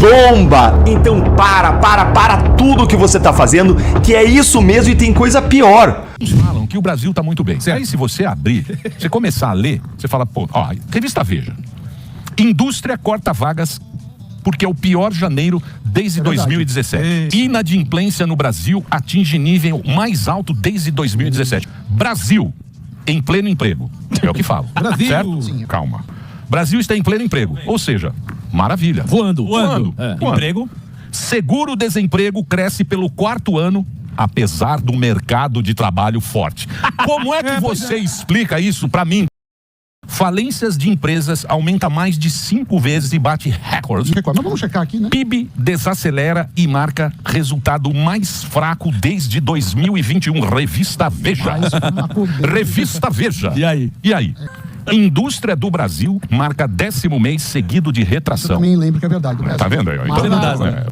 bomba! Então para tudo que você tá fazendo, que é isso mesmo e tem coisa pior. Falam que o Brasil tá muito bem. Aí se você abrir, você começar a ler, você fala, pô, ó, revista Veja. Indústria corta vagas porque é o pior janeiro desde 2017. Inadimplência no Brasil atinge nível mais alto desde 2017. Brasil, em pleno emprego. É o que falo. Brasil. Certo? Sim. Calma. Brasil está em pleno emprego. Ou seja, maravilha. Voando. Emprego. Seguro-desemprego cresce pelo 4º ano, apesar do mercado de trabalho forte. Como é que você explica isso pra mim? Falências de empresas aumenta mais de 5 vezes e bate recordes. Mas vamos checar aqui, né? PIB desacelera e marca resultado mais fraco desde 2021. Revista Veja. Revista Veja. E aí? Indústria do Brasil marca 10º mês seguido de retração. Eu também lembro que é verdade. Tá vendo aí?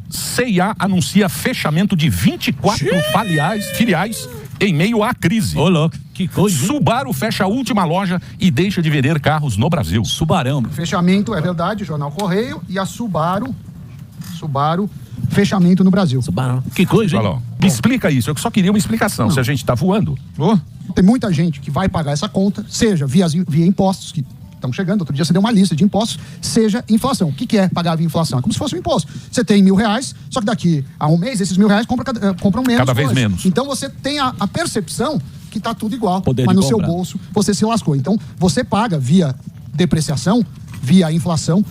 CIA anuncia fechamento de 24 filiais em meio à crise. Ô, louco. Que coisa. Subaru fecha a última loja e deixa de vender carros no Brasil. Subarão. Fechamento, é verdade, Jornal Correio e a Subaru, fechamento no Brasil. Subarão. Que coisa, hein? Me explica isso, eu só queria uma explicação, se a gente tá voando. Tem muita gente que vai pagar essa conta, seja via impostos, que estão chegando, outro dia você deu uma lista de impostos, seja inflação. O que é pagar via inflação? É como se fosse um imposto. Você tem R$1.000, só que daqui a um mês, esses R$1.000 compram menos. Cada vez coisa. menos. Então você tem a percepção que tá tudo igual, Poder mas de no seu compra. bolso você se lascou. Então você paga via depreciação, via inflação,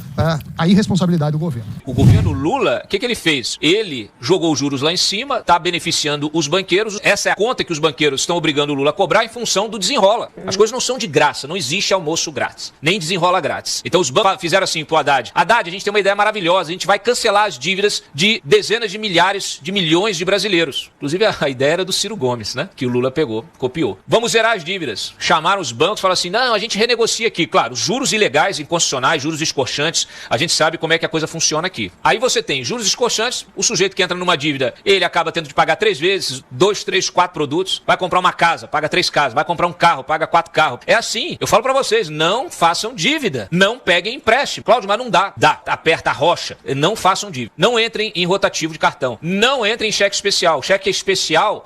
a irresponsabilidade do governo. O governo Lula, o que ele fez? Ele jogou os juros lá em cima, está beneficiando os banqueiros. Essa é a conta que os banqueiros estão obrigando o Lula a cobrar em função do desenrola. As coisas não são de graça, não existe almoço grátis, nem desenrola grátis. Então os bancos fizeram assim pro Haddad. Haddad, a gente tem uma ideia maravilhosa, a gente vai cancelar as dívidas de dezenas de milhares de milhões de brasileiros. Inclusive a ideia era do Ciro Gomes, né? Que o Lula pegou, copiou. Vamos zerar as dívidas. Chamaram os bancos, falaram assim, não, a gente renegocia aqui. Claro, juros ilegais, inconstitucionais, juros escorchantes, a gente sabe como é que a coisa funciona aqui. Aí você tem juros escorchantes, o sujeito que entra numa dívida, ele acaba tendo de pagar 3 vezes, 2, 3, 4 produtos, vai comprar uma casa, paga 3 casas, vai comprar um carro, paga 4 carros. É assim, eu falo pra vocês, não façam dívida, não peguem empréstimo. Cláudio, mas não dá. Dá, aperta a rocha, não façam dívida. Não entrem em rotativo de cartão, não entrem em cheque especial. O cheque é especial,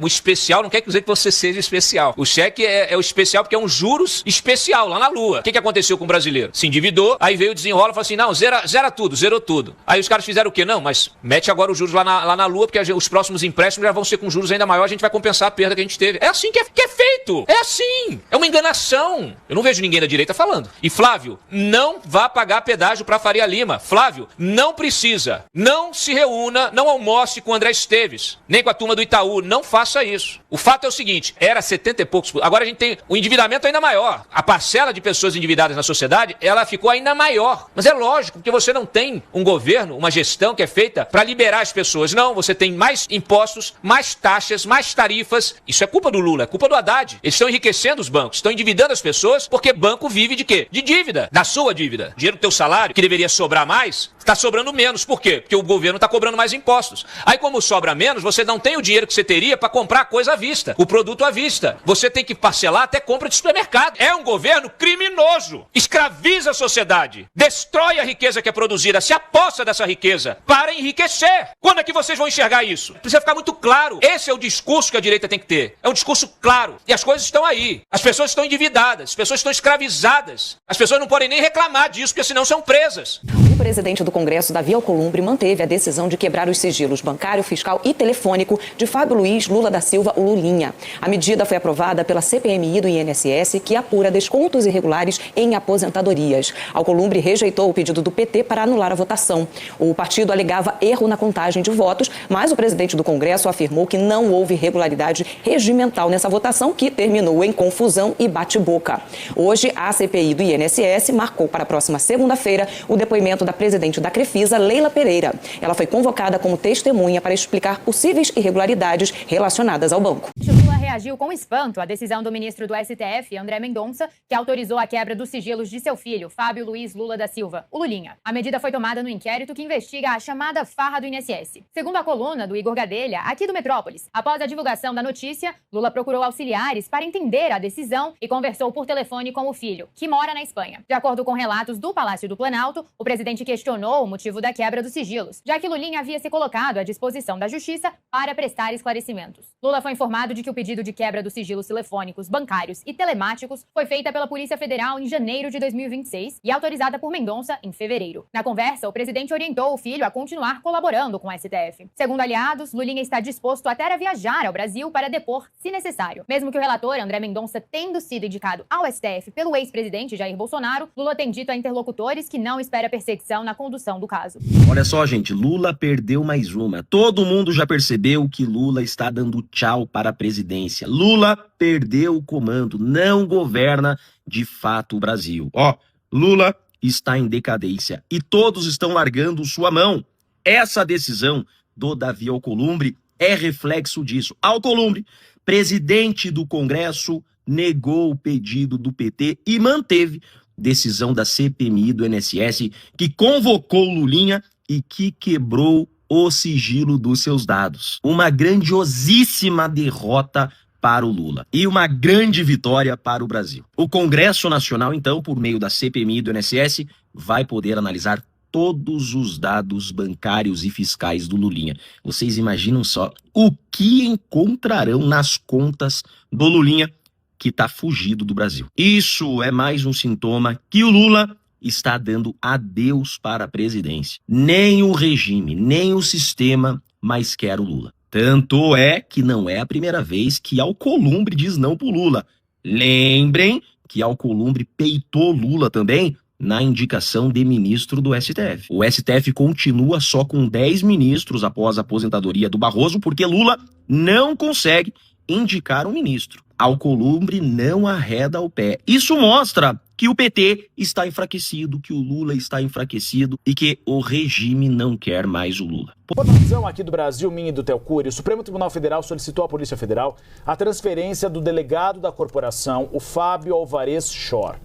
o especial não quer dizer que você seja especial. O cheque é o especial porque é um juros especial lá na lua. O que aconteceu com o brasileiro? Se endividou, aí veio o desenrola e falou assim, não, zera tudo, zerou tudo. Aí os caras fizeram o quê? Não, mas mete agora os juros lá na lua, porque os próximos empréstimos já vão ser com juros ainda maior, a gente vai compensar a perda que a gente teve. É assim que é feito. É assim. É uma enganação. Eu não vejo ninguém da direita falando. E Flávio, não vá pagar pedágio pra Faria Lima. Flávio, não precisa. Não se reúna, não almoce com o André Esteves, nem com a turma do Itaú. Não faça isso. O fato é o seguinte, era 70 e poucos. Agora a gente tem o endividamento ainda maior. A parcela de pessoas endividadas na sociedade, ela ficou ainda maior. Mas é lógico, porque você não tem um governo, uma gestão que é feita para liberar as pessoas. Não, você tem mais impostos, mais taxas, mais tarifas. Isso é culpa do Lula, é culpa do Haddad. Eles estão enriquecendo os bancos, estão endividando as pessoas, porque banco vive de quê? De dívida, da sua dívida. Dinheiro do teu salário, que deveria sobrar mais, está sobrando menos. Por quê? Porque o governo está cobrando mais impostos. Aí como sobra menos, você não tem o dinheiro que você teria para comprar a coisa à vista, o produto à vista. Você tem que parcelar até compra de supermercado. É um governo criminoso. Escraviza a sociedade. Destrói a riqueza que é produzida, se aposta dessa riqueza para enriquecer. Quando é que vocês vão enxergar isso? Precisa ficar muito claro. Esse é o discurso que a direita tem que ter. É um discurso claro. E as coisas estão aí. As pessoas estão endividadas, as pessoas estão escravizadas. As pessoas não podem nem reclamar disso, porque senão são presas. O presidente do Congresso, Davi Alcolumbre, manteve a decisão de quebrar os sigilos bancário, fiscal e telefônico de Fábio Luiz Lula da Silva, o Lulinha. A medida foi aprovada pela CPMI do INSS, que apura descontos irregulares em aposentadorias. Alcolumbre rejeitou o pedido do PT para anular a votação. O partido alegava erro na contagem de votos, mas o presidente do Congresso afirmou que não houve irregularidade regimental nessa votação, que terminou em confusão e bate-boca. Hoje, a CPI do INSS marcou para a próxima segunda-feira o depoimento da presidente da Crefisa, Leila Pereira. Ela foi convocada como testemunha para explicar possíveis irregularidades relacionadas ao banco. Lula reagiu com espanto à decisão do ministro do STF, André Mendonça, que autorizou a quebra dos sigilos de seu filho, Fábio Luiz Lula da Silva, o Lulinha. A medida foi tomada no inquérito que investiga a chamada farra do INSS. Segundo a coluna do Igor Gadelha, aqui do Metrópolis, após a divulgação da notícia, Lula procurou auxiliares para entender a decisão e conversou por telefone com o filho, que mora na Espanha. De acordo com relatos do Palácio do Planalto, o presidente questionou o motivo da quebra dos sigilos, já que Lulinha havia se colocado à disposição da Justiça para prestar esclarecimentos. Lula foi informado de que o pedido de quebra dos sigilos telefônicos, bancários e telemáticos foi feita pela Polícia Federal em janeiro de 2026 e autorizada por Mendonça em fevereiro. Na conversa, o presidente orientou o filho a continuar colaborando com o STF. Segundo aliados, Lulinha está disposto até a viajar ao Brasil para depor, se necessário. Mesmo que o relator André Mendonça tendo sido indicado ao STF pelo ex-presidente Jair Bolsonaro, Lula tem dito a interlocutores que não espera perseguição na condução do caso. Olha só, gente, Lula perdeu mais uma. Todo mundo já percebeu que Lula está dando tchau para a presidência. Lula perdeu o comando, não governa de fato o Brasil. Ó, Lula está em decadência e todos estão largando sua mão. Essa decisão do Davi Alcolumbre é reflexo disso. Alcolumbre, presidente do Congresso, negou o pedido do PT e manteve decisão da CPMI do INSS, que convocou Lulinha e que quebrou o sigilo dos seus dados. Uma grandiosíssima derrota para o Lula e uma grande vitória para o Brasil. O Congresso Nacional, então, por meio da CPMI do INSS, vai poder analisar todos os dados bancários e fiscais do Lulinha. Vocês imaginam só o que encontrarão nas contas do Lulinha, que está fugido do Brasil. Isso é mais um sintoma que o Lula está dando adeus para a presidência. Nem o regime, nem o sistema mais quer o Lula. Tanto é que não é a primeira vez que Alcolumbre diz não pro Lula. Lembrem que Alcolumbre peitou Lula também na indicação de ministro do STF. O STF continua só com 10 ministros após a aposentadoria do Barroso, porque Lula não consegue indicar um ministro. Alcolumbre não arreda o pé. Isso mostra que o PT está enfraquecido, que o Lula está enfraquecido e que o regime não quer mais o Lula. Informação aqui do Brasil, minha e do Telcure, o Supremo Tribunal Federal solicitou à Polícia Federal a transferência do delegado da corporação, o Fábio Alvarez Shor.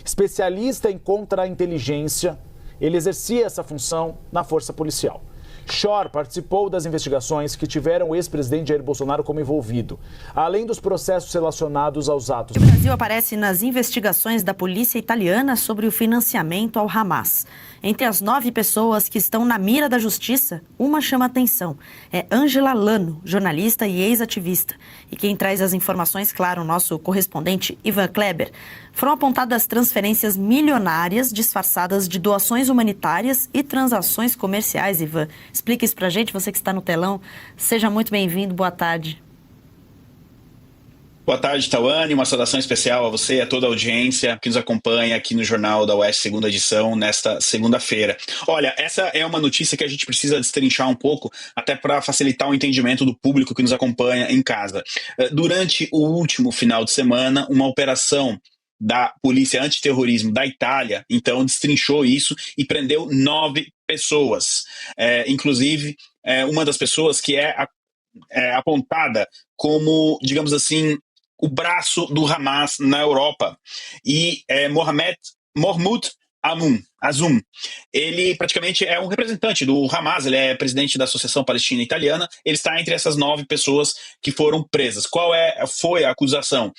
Especialista em contra-inteligência, ele exercia essa função na força policial. Shor participou das investigações que tiveram o ex-presidente Jair Bolsonaro como envolvido, além dos processos relacionados aos atos. O Brasil aparece nas investigações da polícia italiana sobre o financiamento ao Hamas. Entre as 9 pessoas que estão na mira da justiça, uma chama atenção. É Ângela Lano, jornalista e ex-ativista. E quem traz as informações, claro, o nosso correspondente Ivan Kleber. Foram apontadas transferências milionárias disfarçadas de doações humanitárias e transações comerciais, Ivan. Explica isso pra gente, você que está no telão. Seja muito bem-vindo, boa tarde. Boa tarde, Tawane. Uma saudação especial a você e a toda a audiência que nos acompanha aqui no Jornal da Oeste, segunda edição, nesta segunda-feira. Olha, essa é uma notícia que a gente precisa destrinchar um pouco, até para facilitar o entendimento do público que nos acompanha em casa. Durante o último final de semana, uma operação da Polícia Antiterrorismo da Itália, então, destrinchou isso e prendeu 9 pessoas. Inclusive, uma das pessoas que é apontada como, digamos assim, o braço do Hamas na Europa. E Mahmoud Azum. Ele praticamente é um representante do Hamas, ele é presidente da Associação Palestina Italiana, ele está entre essas 9 pessoas que foram presas. Qual foi a acusação?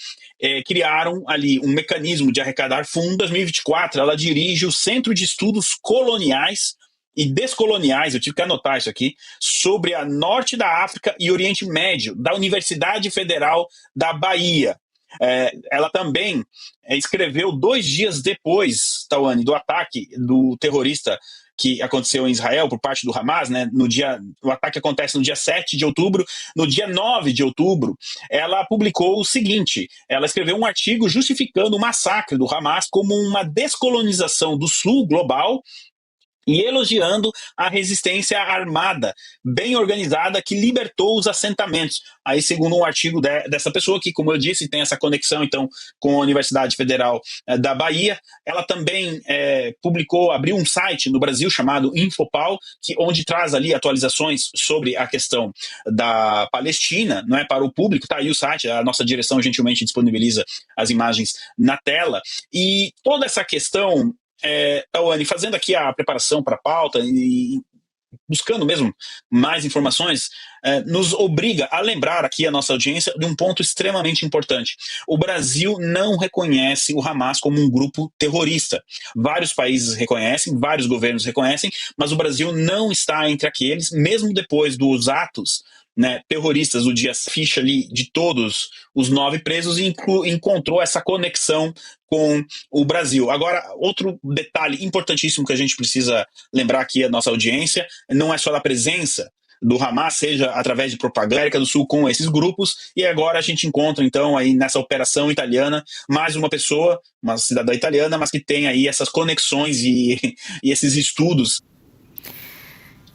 Criaram ali um mecanismo de arrecadar fundos. Em 2024, ela dirige o Centro de Estudos Coloniais e Descoloniais, eu tive que anotar isso aqui, sobre a Norte da África e Oriente Médio, da Universidade Federal da Bahia. Ela também escreveu 2 dias depois, Tawane, do ataque do terrorista que aconteceu em Israel por parte do Hamas, né? O ataque acontece no dia 7 de outubro, no dia 9 de outubro, ela publicou o seguinte, ela escreveu um artigo justificando o massacre do Hamas como uma descolonização do Sul global e elogiando a resistência armada, bem organizada, que libertou os assentamentos. Aí, segundo um artigo dessa pessoa, que, como eu disse, tem essa conexão, então, com a Universidade Federal da Bahia, ela também abriu um site no Brasil chamado Infopal, onde traz ali atualizações sobre a questão da Palestina, não é, para o público. Está aí o site, a nossa direção gentilmente disponibiliza as imagens na tela. E toda essa questão... Tawane, fazendo aqui a preparação para a pauta e buscando mesmo mais informações, nos obriga a lembrar aqui a nossa audiência de um ponto extremamente importante. O Brasil não reconhece o Hamas como um grupo terrorista. Vários países reconhecem, vários governos reconhecem, mas o Brasil não está entre aqueles, mesmo depois dos atos, né, terroristas do dia, ficha ali de todos os 9 presos e encontrou essa conexão com o Brasil. Agora, outro detalhe importantíssimo que a gente precisa lembrar aqui a nossa audiência, não é só da presença do Hamas, seja através de propaganda, América do Sul com esses grupos, e agora a gente encontra então aí nessa operação italiana mais uma pessoa, uma cidadã italiana, mas que tem aí essas conexões e esses estudos.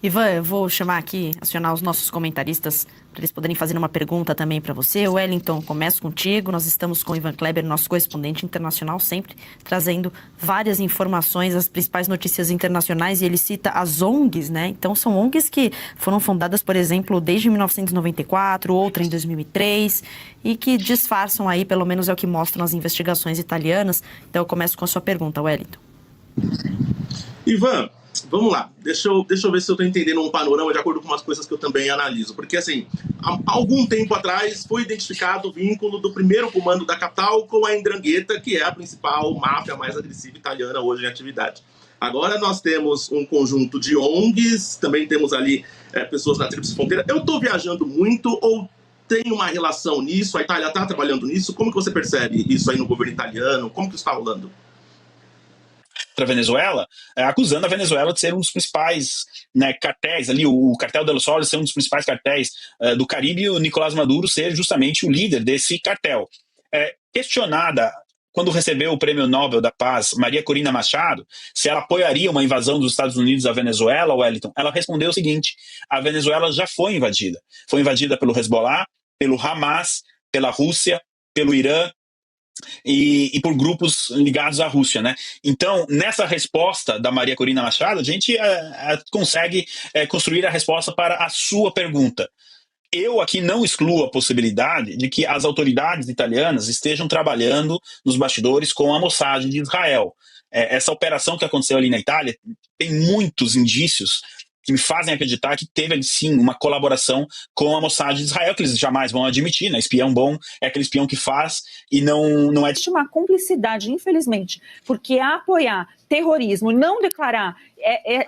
Ivan, eu vou chamar aqui, acionar os nossos comentaristas para eles poderem fazer uma pergunta também para você. Wellington, começo contigo. Nós estamos com o Ivan Kleber, nosso correspondente internacional, sempre trazendo várias informações, as principais notícias internacionais, e ele cita as ONGs, né? Então, são ONGs que foram fundadas, por exemplo, desde 1994, outra em 2003, e que disfarçam aí, pelo menos é o que mostram as investigações italianas. Então, eu começo com a sua pergunta, Wellington. Ivan, vamos lá, deixa eu ver se eu estou entendendo um panorama de acordo com umas coisas que eu também analiso. Porque, assim, há algum tempo atrás foi identificado o vínculo do primeiro comando da capital com a 'Ndrangheta, que é a principal máfia mais agressiva italiana hoje em atividade. Agora nós temos um conjunto de ONGs, também temos ali pessoas da Tríplice Fronteira. Eu estou viajando muito ou tem uma relação nisso? A Itália está trabalhando nisso? Como que você percebe isso aí no governo italiano? Como que isso está rolando? Para a Venezuela, acusando a Venezuela de ser um dos principais, né, cartéis, ali, o cartel de los Soles ser um dos principais cartéis do Caribe, e o Nicolás Maduro ser justamente o líder desse cartel. Questionada, quando recebeu o Prêmio Nobel da Paz, Maria Corina Machado, se ela apoiaria uma invasão dos Estados Unidos à Venezuela, Wellington, ela respondeu o seguinte: a Venezuela já foi invadida. Foi invadida pelo Hezbollah, pelo Hamas, pela Rússia, pelo Irã, e por grupos ligados à Rússia, né? Então, nessa resposta da Maria Corina Machado, a gente consegue construir a resposta para a sua pergunta. Eu aqui não excluo a possibilidade de que as autoridades italianas estejam trabalhando nos bastidores com a Mossad de Israel. Essa operação que aconteceu ali na Itália tem muitos indícios que me fazem acreditar que teve, sim, uma colaboração com a Mossad de Israel, que eles jamais vão admitir, né? Espião bom é aquele espião que faz e não é... Existe uma cumplicidade, infelizmente, porque apoiar terrorismo, não declarar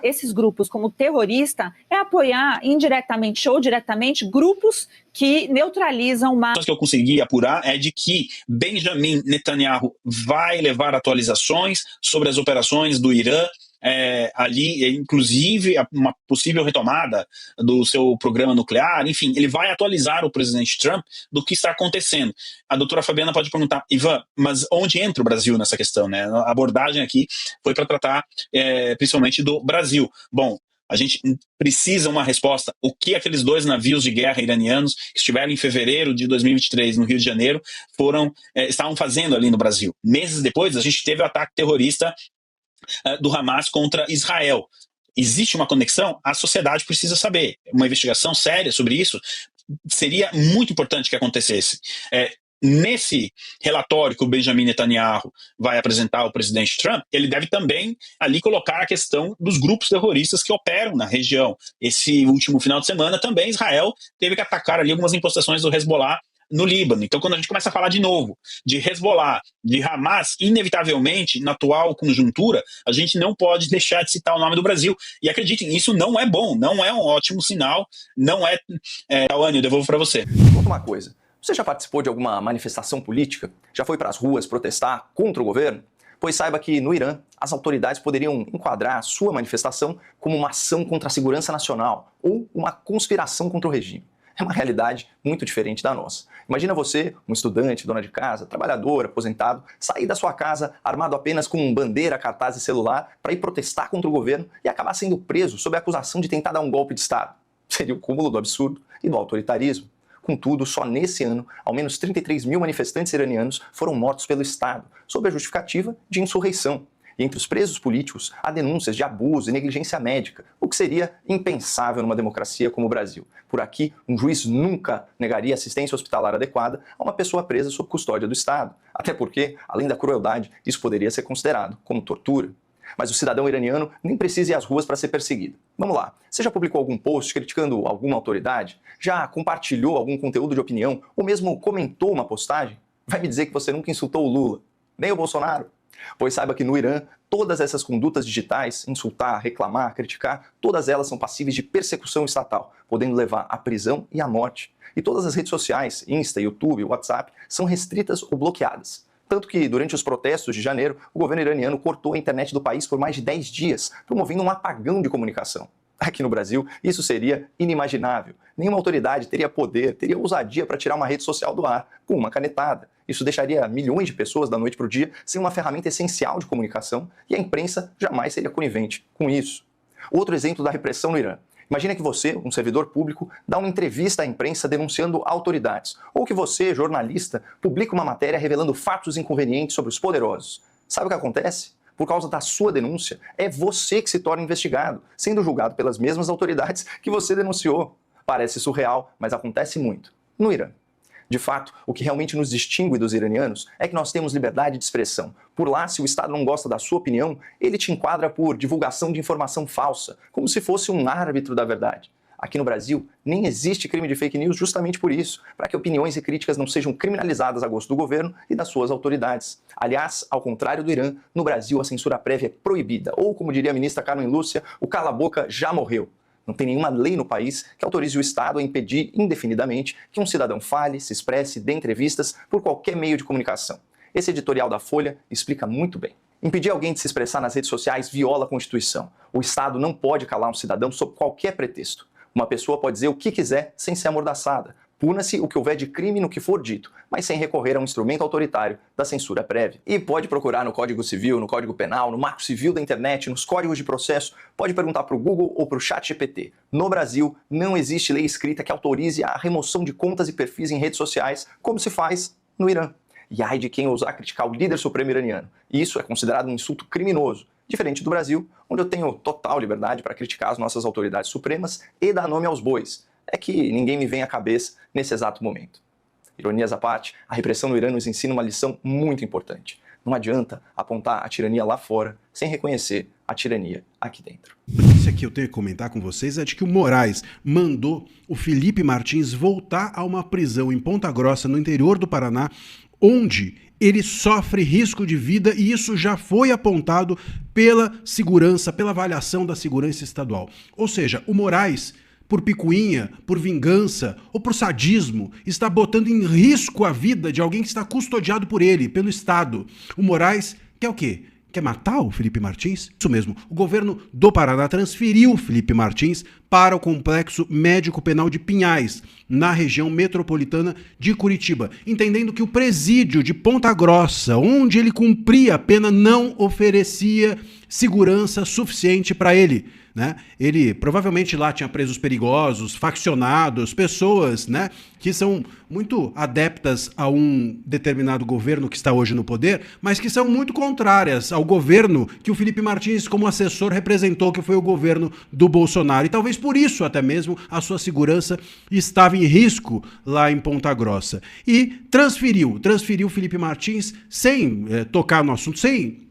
esses grupos como terrorista, é apoiar indiretamente ou diretamente grupos que neutralizam uma... O que eu consegui apurar é de que Benjamin Netanyahu vai levar atualizações sobre as operações do Irã, ali, inclusive uma possível retomada do seu programa nuclear. Enfim, ele vai atualizar o presidente Trump do que está acontecendo. A doutora Fabiana pode perguntar: Ivan, mas onde entra o Brasil nessa questão, né? A abordagem aqui foi para tratar principalmente do Brasil. Bom, a gente precisa uma resposta. O que aqueles 2 navios de guerra iranianos que estiveram em fevereiro de 2023 no Rio de Janeiro estavam fazendo ali no Brasil? Meses depois, a gente teve o ataque terrorista do Hamas contra Israel. Existe uma conexão? A sociedade precisa saber. Uma investigação séria sobre isso seria muito importante que acontecesse. Nesse relatório que o Benjamin Netanyahu vai apresentar ao presidente Trump, ele deve também ali colocar a questão dos grupos terroristas que operam na região. Esse último final de semana também Israel teve que atacar ali algumas impostações do Hezbollah no Líbano. Então, quando a gente começa a falar de novo de Hezbollah, de Hamas, inevitavelmente, na atual conjuntura, a gente não pode deixar de citar o nome do Brasil. E acreditem, isso não é bom, não é um ótimo sinal, não é... Tawane, eu devolvo para você. Conta uma coisa, você já participou de alguma manifestação política? Já foi para as ruas protestar contra o governo? Pois saiba que no Irã, as autoridades poderiam enquadrar a sua manifestação como uma ação contra a segurança nacional ou uma conspiração contra o regime. é uma realidade muito diferente da nossa. Imagina você, um estudante, dona de casa, trabalhador, aposentado, sair da sua casa armado apenas com bandeira, cartaz e celular para ir protestar contra o governo e acabar sendo preso sob a acusação de tentar dar um golpe de Estado. Seria o cúmulo do absurdo e do autoritarismo. Contudo, só nesse ano, ao menos 33 mil manifestantes iranianos foram mortos pelo Estado, sob a justificativa de insurreição. E entre os presos políticos, há denúncias de abuso e negligência médica, o que seria impensável numa democracia como o Brasil. Por aqui, um juiz nunca negaria assistência hospitalar adequada a uma pessoa presa sob custódia do Estado. Até porque, além da crueldade, isso poderia ser considerado como tortura. Mas o cidadão iraniano nem precisa ir às ruas para ser perseguido. Vamos lá, você já publicou algum post criticando alguma autoridade? Já compartilhou algum conteúdo de opinião? Ou mesmo comentou uma postagem? Vai me dizer que você nunca insultou o Lula, nem o Bolsonaro? Pois saiba que no Irã, todas essas condutas digitais, insultar, reclamar, criticar, todas elas são passíveis de persecução estatal, podendo levar à prisão e à morte. E todas as redes sociais, Insta, YouTube, WhatsApp, são restritas ou bloqueadas. Tanto que, durante os protestos de janeiro, o governo iraniano cortou a internet do país por mais de 10 dias, promovendo um apagão de comunicação. Aqui no Brasil, isso seria inimaginável. Nenhuma autoridade teria poder, teria ousadia para tirar uma rede social do ar, com uma canetada. Isso deixaria milhões de pessoas da noite para o dia sem uma ferramenta essencial de comunicação e a imprensa jamais seria conivente com isso. Outro exemplo da repressão no Irã. Imagina que você, um servidor público, dá uma entrevista à imprensa denunciando autoridades, ou que você, jornalista, publica uma matéria revelando fatos inconvenientes sobre os poderosos. Sabe o que acontece? Por causa da sua denúncia, é você que se torna investigado, sendo julgado pelas mesmas autoridades que você denunciou. Parece surreal, mas acontece muito no Irã. De fato, o que realmente nos distingue dos iranianos é que nós temos liberdade de expressão. Por lá, se o Estado não gosta da sua opinião, ele te enquadra por divulgação de informação falsa, como se fosse um árbitro da verdade. Aqui no Brasil, nem existe crime de fake news justamente por isso, para que opiniões e críticas não sejam criminalizadas a gosto do governo e das suas autoridades. Aliás, ao contrário do Irã, no Brasil a censura prévia é proibida, ou como diria a ministra Carmen Lúcia, o cala-boca já morreu. Não tem nenhuma lei no país que autorize o Estado a impedir indefinidamente que um cidadão fale, se expresse, dê entrevistas por qualquer meio de comunicação. Esse editorial da Folha explica muito bem. Impedir alguém de se expressar nas redes sociais viola a Constituição. O Estado não pode calar um cidadão sob qualquer pretexto. Uma pessoa pode dizer o que quiser sem ser amordaçada. Puna-se o que houver de crime no que for dito, mas sem recorrer a um instrumento autoritário da censura prévia. E pode procurar no Código Civil, no Código Penal, no Marco Civil da Internet, nos códigos de processo, pode perguntar para o Google ou para o ChatGPT. No Brasil, não existe lei escrita que autorize a remoção de contas e perfis em redes sociais, como se faz no Irã. E ai de quem ousar criticar o líder supremo iraniano. Isso é considerado um insulto criminoso, diferente do Brasil, onde eu tenho total liberdade para criticar as nossas autoridades supremas e dar nome aos bois. É que ninguém me vem à cabeça nesse exato momento. Ironias à parte, a repressão no Irã nos ensina uma lição muito importante. Não adianta apontar a tirania lá fora sem reconhecer a tirania aqui dentro. A notícia que eu tenho que comentar com vocês é de que o Moraes mandou o Felipe Martins voltar a uma prisão em Ponta Grossa, no interior do Paraná, onde ele sofre risco de vida, e isso já foi apontado pela segurança, pela avaliação da segurança estadual. Ou seja, o Moraes, por picuinha, por vingança ou por sadismo, está botando em risco a vida de alguém que está custodiado por ele, pelo Estado. O Moraes quer o quê? Quer matar o Felipe Martins? Isso mesmo, o governo do Paraná transferiu o Felipe Martins para o Complexo Médico Penal de Pinhais, na região metropolitana de Curitiba, entendendo que o presídio de Ponta Grossa, onde ele cumpria a pena, não oferecia segurança suficiente para ele. Né? Ele provavelmente lá tinha presos perigosos, faccionados, pessoas, né, que são muito adeptas a um determinado governo que está hoje no poder, mas que são muito contrárias ao governo que o Felipe Martins, como assessor, representou, que foi o governo do Bolsonaro. E talvez por isso até mesmo a sua segurança estava em risco lá em Ponta Grossa. E transferiu o Felipe Martins sem tocar no assunto, sem,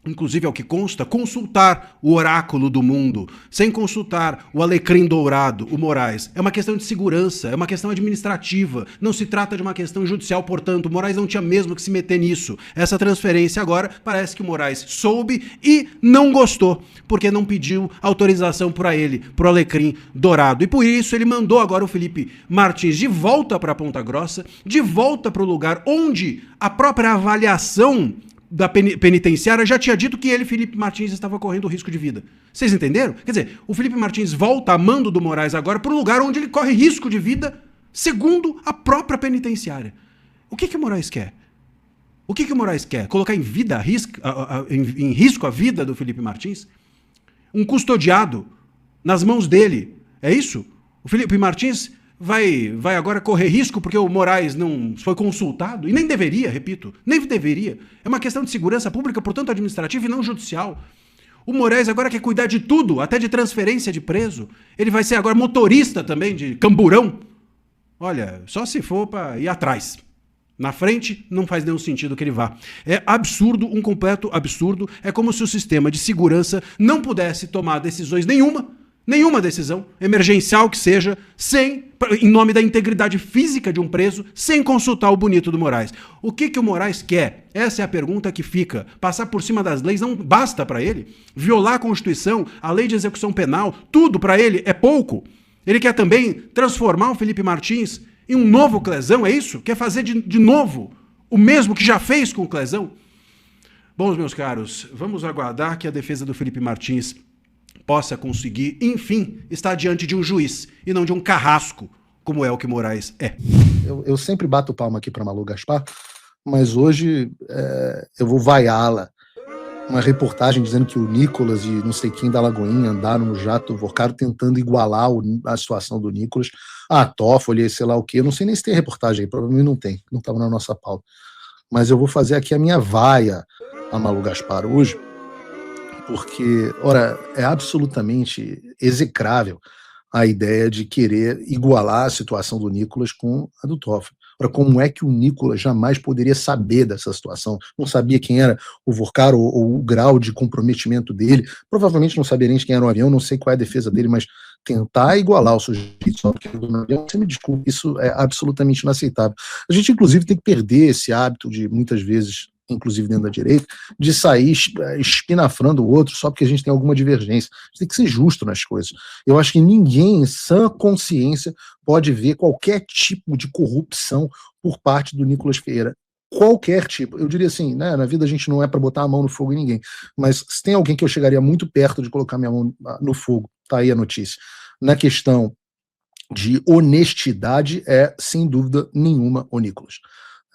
inclusive ao que consta, consultar o oráculo do mundo, sem consultar o alecrim dourado, o Moraes. É uma questão de segurança, é uma questão administrativa, não se trata de uma questão judicial, portanto, o Moraes não tinha mesmo que se meter nisso. Essa transferência agora, parece que o Moraes soube e não gostou, porque não pediu autorização para ele, para o alecrim dourado. E por isso ele mandou agora o Felipe Martins de volta para Ponta Grossa, de volta para o lugar onde a própria avaliação da penitenciária já tinha dito que ele, Felipe Martins, estava correndo risco de vida. Vocês entenderam? Quer dizer, o Felipe Martins volta a mando do Moraes agora para o lugar onde ele corre risco de vida segundo a própria penitenciária. O que o Moraes quer? O que o Moraes quer? Colocar em risco a vida do Felipe Martins? Um custodiado nas mãos dele. É isso? O Felipe Martins vai agora correr risco porque o Moraes não foi consultado? E nem deveria, repito, nem deveria. É uma questão de segurança pública, portanto administrativa e não judicial. O Moraes agora quer cuidar de tudo, até de transferência de preso. Ele vai ser agora motorista também de camburão. Olha, só se for para ir atrás. Na frente, não faz nenhum sentido que ele vá. É absurdo, um completo absurdo. É como se o sistema de segurança não pudesse tomar decisões nenhuma decisão, emergencial que seja, em nome da integridade física de um preso, sem consultar o bonito do Moraes. O que o Moraes quer? Essa é a pergunta que fica. Passar por cima das leis não basta para ele? Violar a Constituição, a lei de execução penal, tudo para ele é pouco? Ele quer também transformar o Felipe Martins em um novo Clezão, é isso? Quer fazer de novo o mesmo que já fez com o Clezão? Bom, meus caros, vamos aguardar que a defesa do Felipe Martins possa conseguir, enfim, estar diante de um juiz e não de um carrasco, como é o que Moraes é. Eu sempre bato palma aqui para Malu Gaspar, mas hoje eu vou vaiá-la. Uma reportagem dizendo que o Nicolas e não sei quem da Lagoinha andaram no jato do Vorcaro tentando igualar a situação do Nicolas. A Toffoli, sei lá o quê. Eu não sei nem se tem reportagem aí, provavelmente não tem, não estava na nossa pauta. Mas eu vou fazer aqui a minha vaia a Malu Gaspar hoje, porque, ora, é absolutamente execrável a ideia de querer igualar a situação do Nicolas com a do Toffoli. Ora, como é que o Nicolas jamais poderia saber dessa situação? Não sabia quem era o Vorcaro ou o grau de comprometimento dele. Provavelmente não sabia nem quem era o avião, não sei qual é a defesa dele, mas tentar igualar o sujeito só porque era do avião, você me desculpe, isso é absolutamente inaceitável. A gente, inclusive, tem que perder esse hábito de, muitas vezes, inclusive dentro da direita, de sair espinafrando o outro só porque a gente tem alguma divergência. A gente tem que ser justo nas coisas. Eu acho que ninguém em sã consciência pode ver qualquer tipo de corrupção por parte do Nicolas Ferreira. Qualquer tipo. Eu diria assim, né, na vida a gente não é para botar a mão no fogo em ninguém, mas se tem alguém que eu chegaria muito perto de colocar minha mão no fogo, tá aí a notícia. Na questão de honestidade, é, sem dúvida nenhuma, o Nicolas.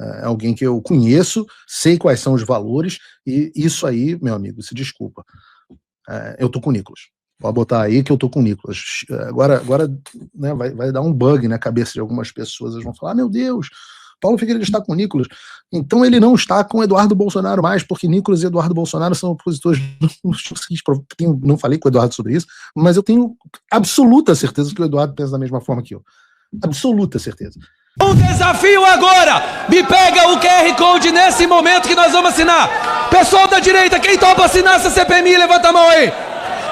É alguém que eu conheço, sei quais são os valores, e isso aí, meu amigo, se desculpa. Eu tô com o Nicolas. Pode botar aí que eu tô com o Nicolas. Agora né, vai dar um bug na cabeça de algumas pessoas. Eles vão falar, meu Deus, Paulo Figueiredo está com o Nicolas. Então ele não está com Eduardo Bolsonaro mais, porque Nicolas e Eduardo Bolsonaro são opositores. Não falei com o Eduardo sobre isso, mas eu tenho absoluta certeza que o Eduardo pensa da mesma forma que eu. Absoluta certeza. Um desafio agora, me pega o QR Code nesse momento que nós vamos assinar. Pessoal da direita, quem topa assinar essa CPMI, levanta a mão aí.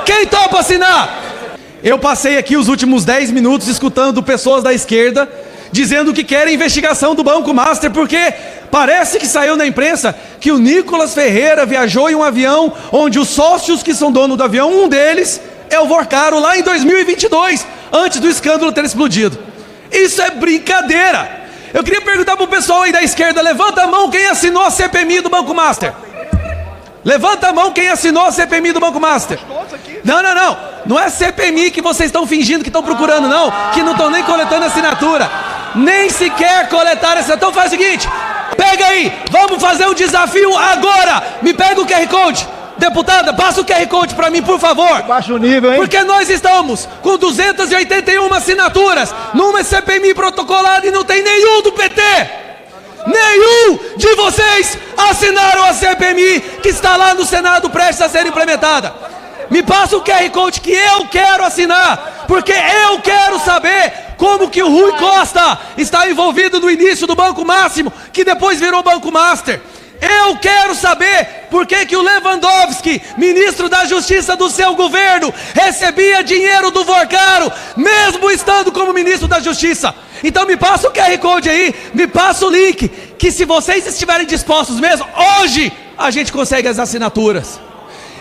Quem topa assinar? Eu passei aqui os últimos 10 minutos escutando pessoas da esquerda dizendo que querem investigação do Banco Master, porque parece que saiu na imprensa que o Nicolas Ferreira viajou em um avião onde os sócios que são dono do avião, um deles é o Vorcaro, lá em 2022, antes do escândalo ter explodido. Isso é brincadeira. Eu queria perguntar pro pessoal aí da esquerda, levanta a mão quem assinou a CPMI do Banco Master. Levanta a mão quem assinou a CPMI do Banco Master. Não. Não é CPMI que vocês estão fingindo que estão procurando, não. Que não estão nem coletando assinatura. Nem sequer coletaram essa. Então faz o seguinte, pega aí, vamos fazer um desafio agora. Me pega o QR Code. Deputada, passa o QR Code para mim, por favor. Baixa o nível, hein? Porque nós estamos com 281 assinaturas numa CPMI protocolada e não tem nenhum do PT. Nenhum de vocês assinaram a CPMI que está lá no Senado prestes a ser implementada. Me passa o QR Code que eu quero assinar, porque eu quero saber como que o Rui Costa está envolvido no início do Banco Máximo, que depois virou Banco Master. Eu quero saber por que o Lewandowski, ministro da Justiça do seu governo, recebia dinheiro do Vorcaro, mesmo estando como ministro da Justiça. Então me passa o QR Code aí, me passa o link, que se vocês estiverem dispostos mesmo, hoje a gente consegue as assinaturas.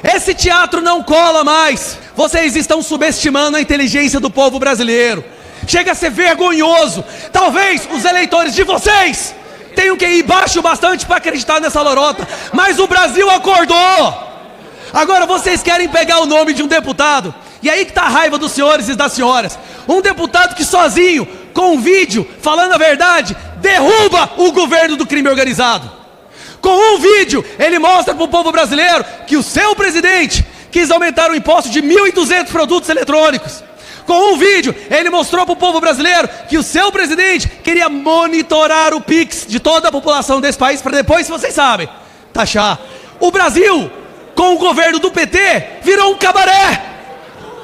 Esse teatro não cola mais. Vocês estão subestimando a inteligência do povo brasileiro. Chega a ser vergonhoso. Talvez os eleitores de vocês tenham que ir baixo bastante para acreditar nessa lorota, mas o Brasil acordou. Agora vocês querem pegar o nome de um deputado, e aí que está a raiva dos senhores e das senhoras. Um deputado que sozinho com um vídeo falando a verdade, derruba o governo do crime organizado. Com um vídeo, ele mostra para o povo brasileiro que o seu presidente quis aumentar o imposto de 1.200 produtos eletrônicos. Com um vídeo, ele mostrou para o povo brasileiro que o seu presidente queria monitorar o PIX de toda a população desse país, para depois, se vocês sabem, taxar. O Brasil, com o governo do PT, virou um cabaré.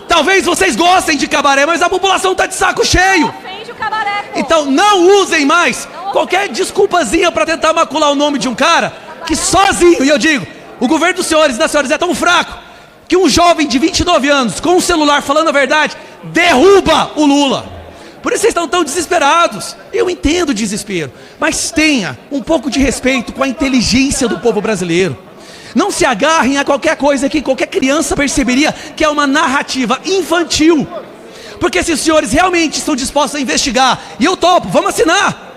Talvez vocês gostem de cabaré, mas a população está de saco cheio. Então não usem mais qualquer desculpazinha para tentar macular o nome de um cara que sozinho, e eu digo, o governo dos senhores e das senhoras é tão fraco que um jovem de 29 anos com um celular falando a verdade derruba o Lula. Por isso vocês estão tão desesperados. Eu entendo o desespero, mas tenha um pouco de respeito com a inteligência do povo brasileiro. Não se agarrem a qualquer coisa que qualquer criança perceberia que é uma narrativa infantil. Porque se os senhores realmente estão dispostos a investigar, e eu topo, vamos assinar.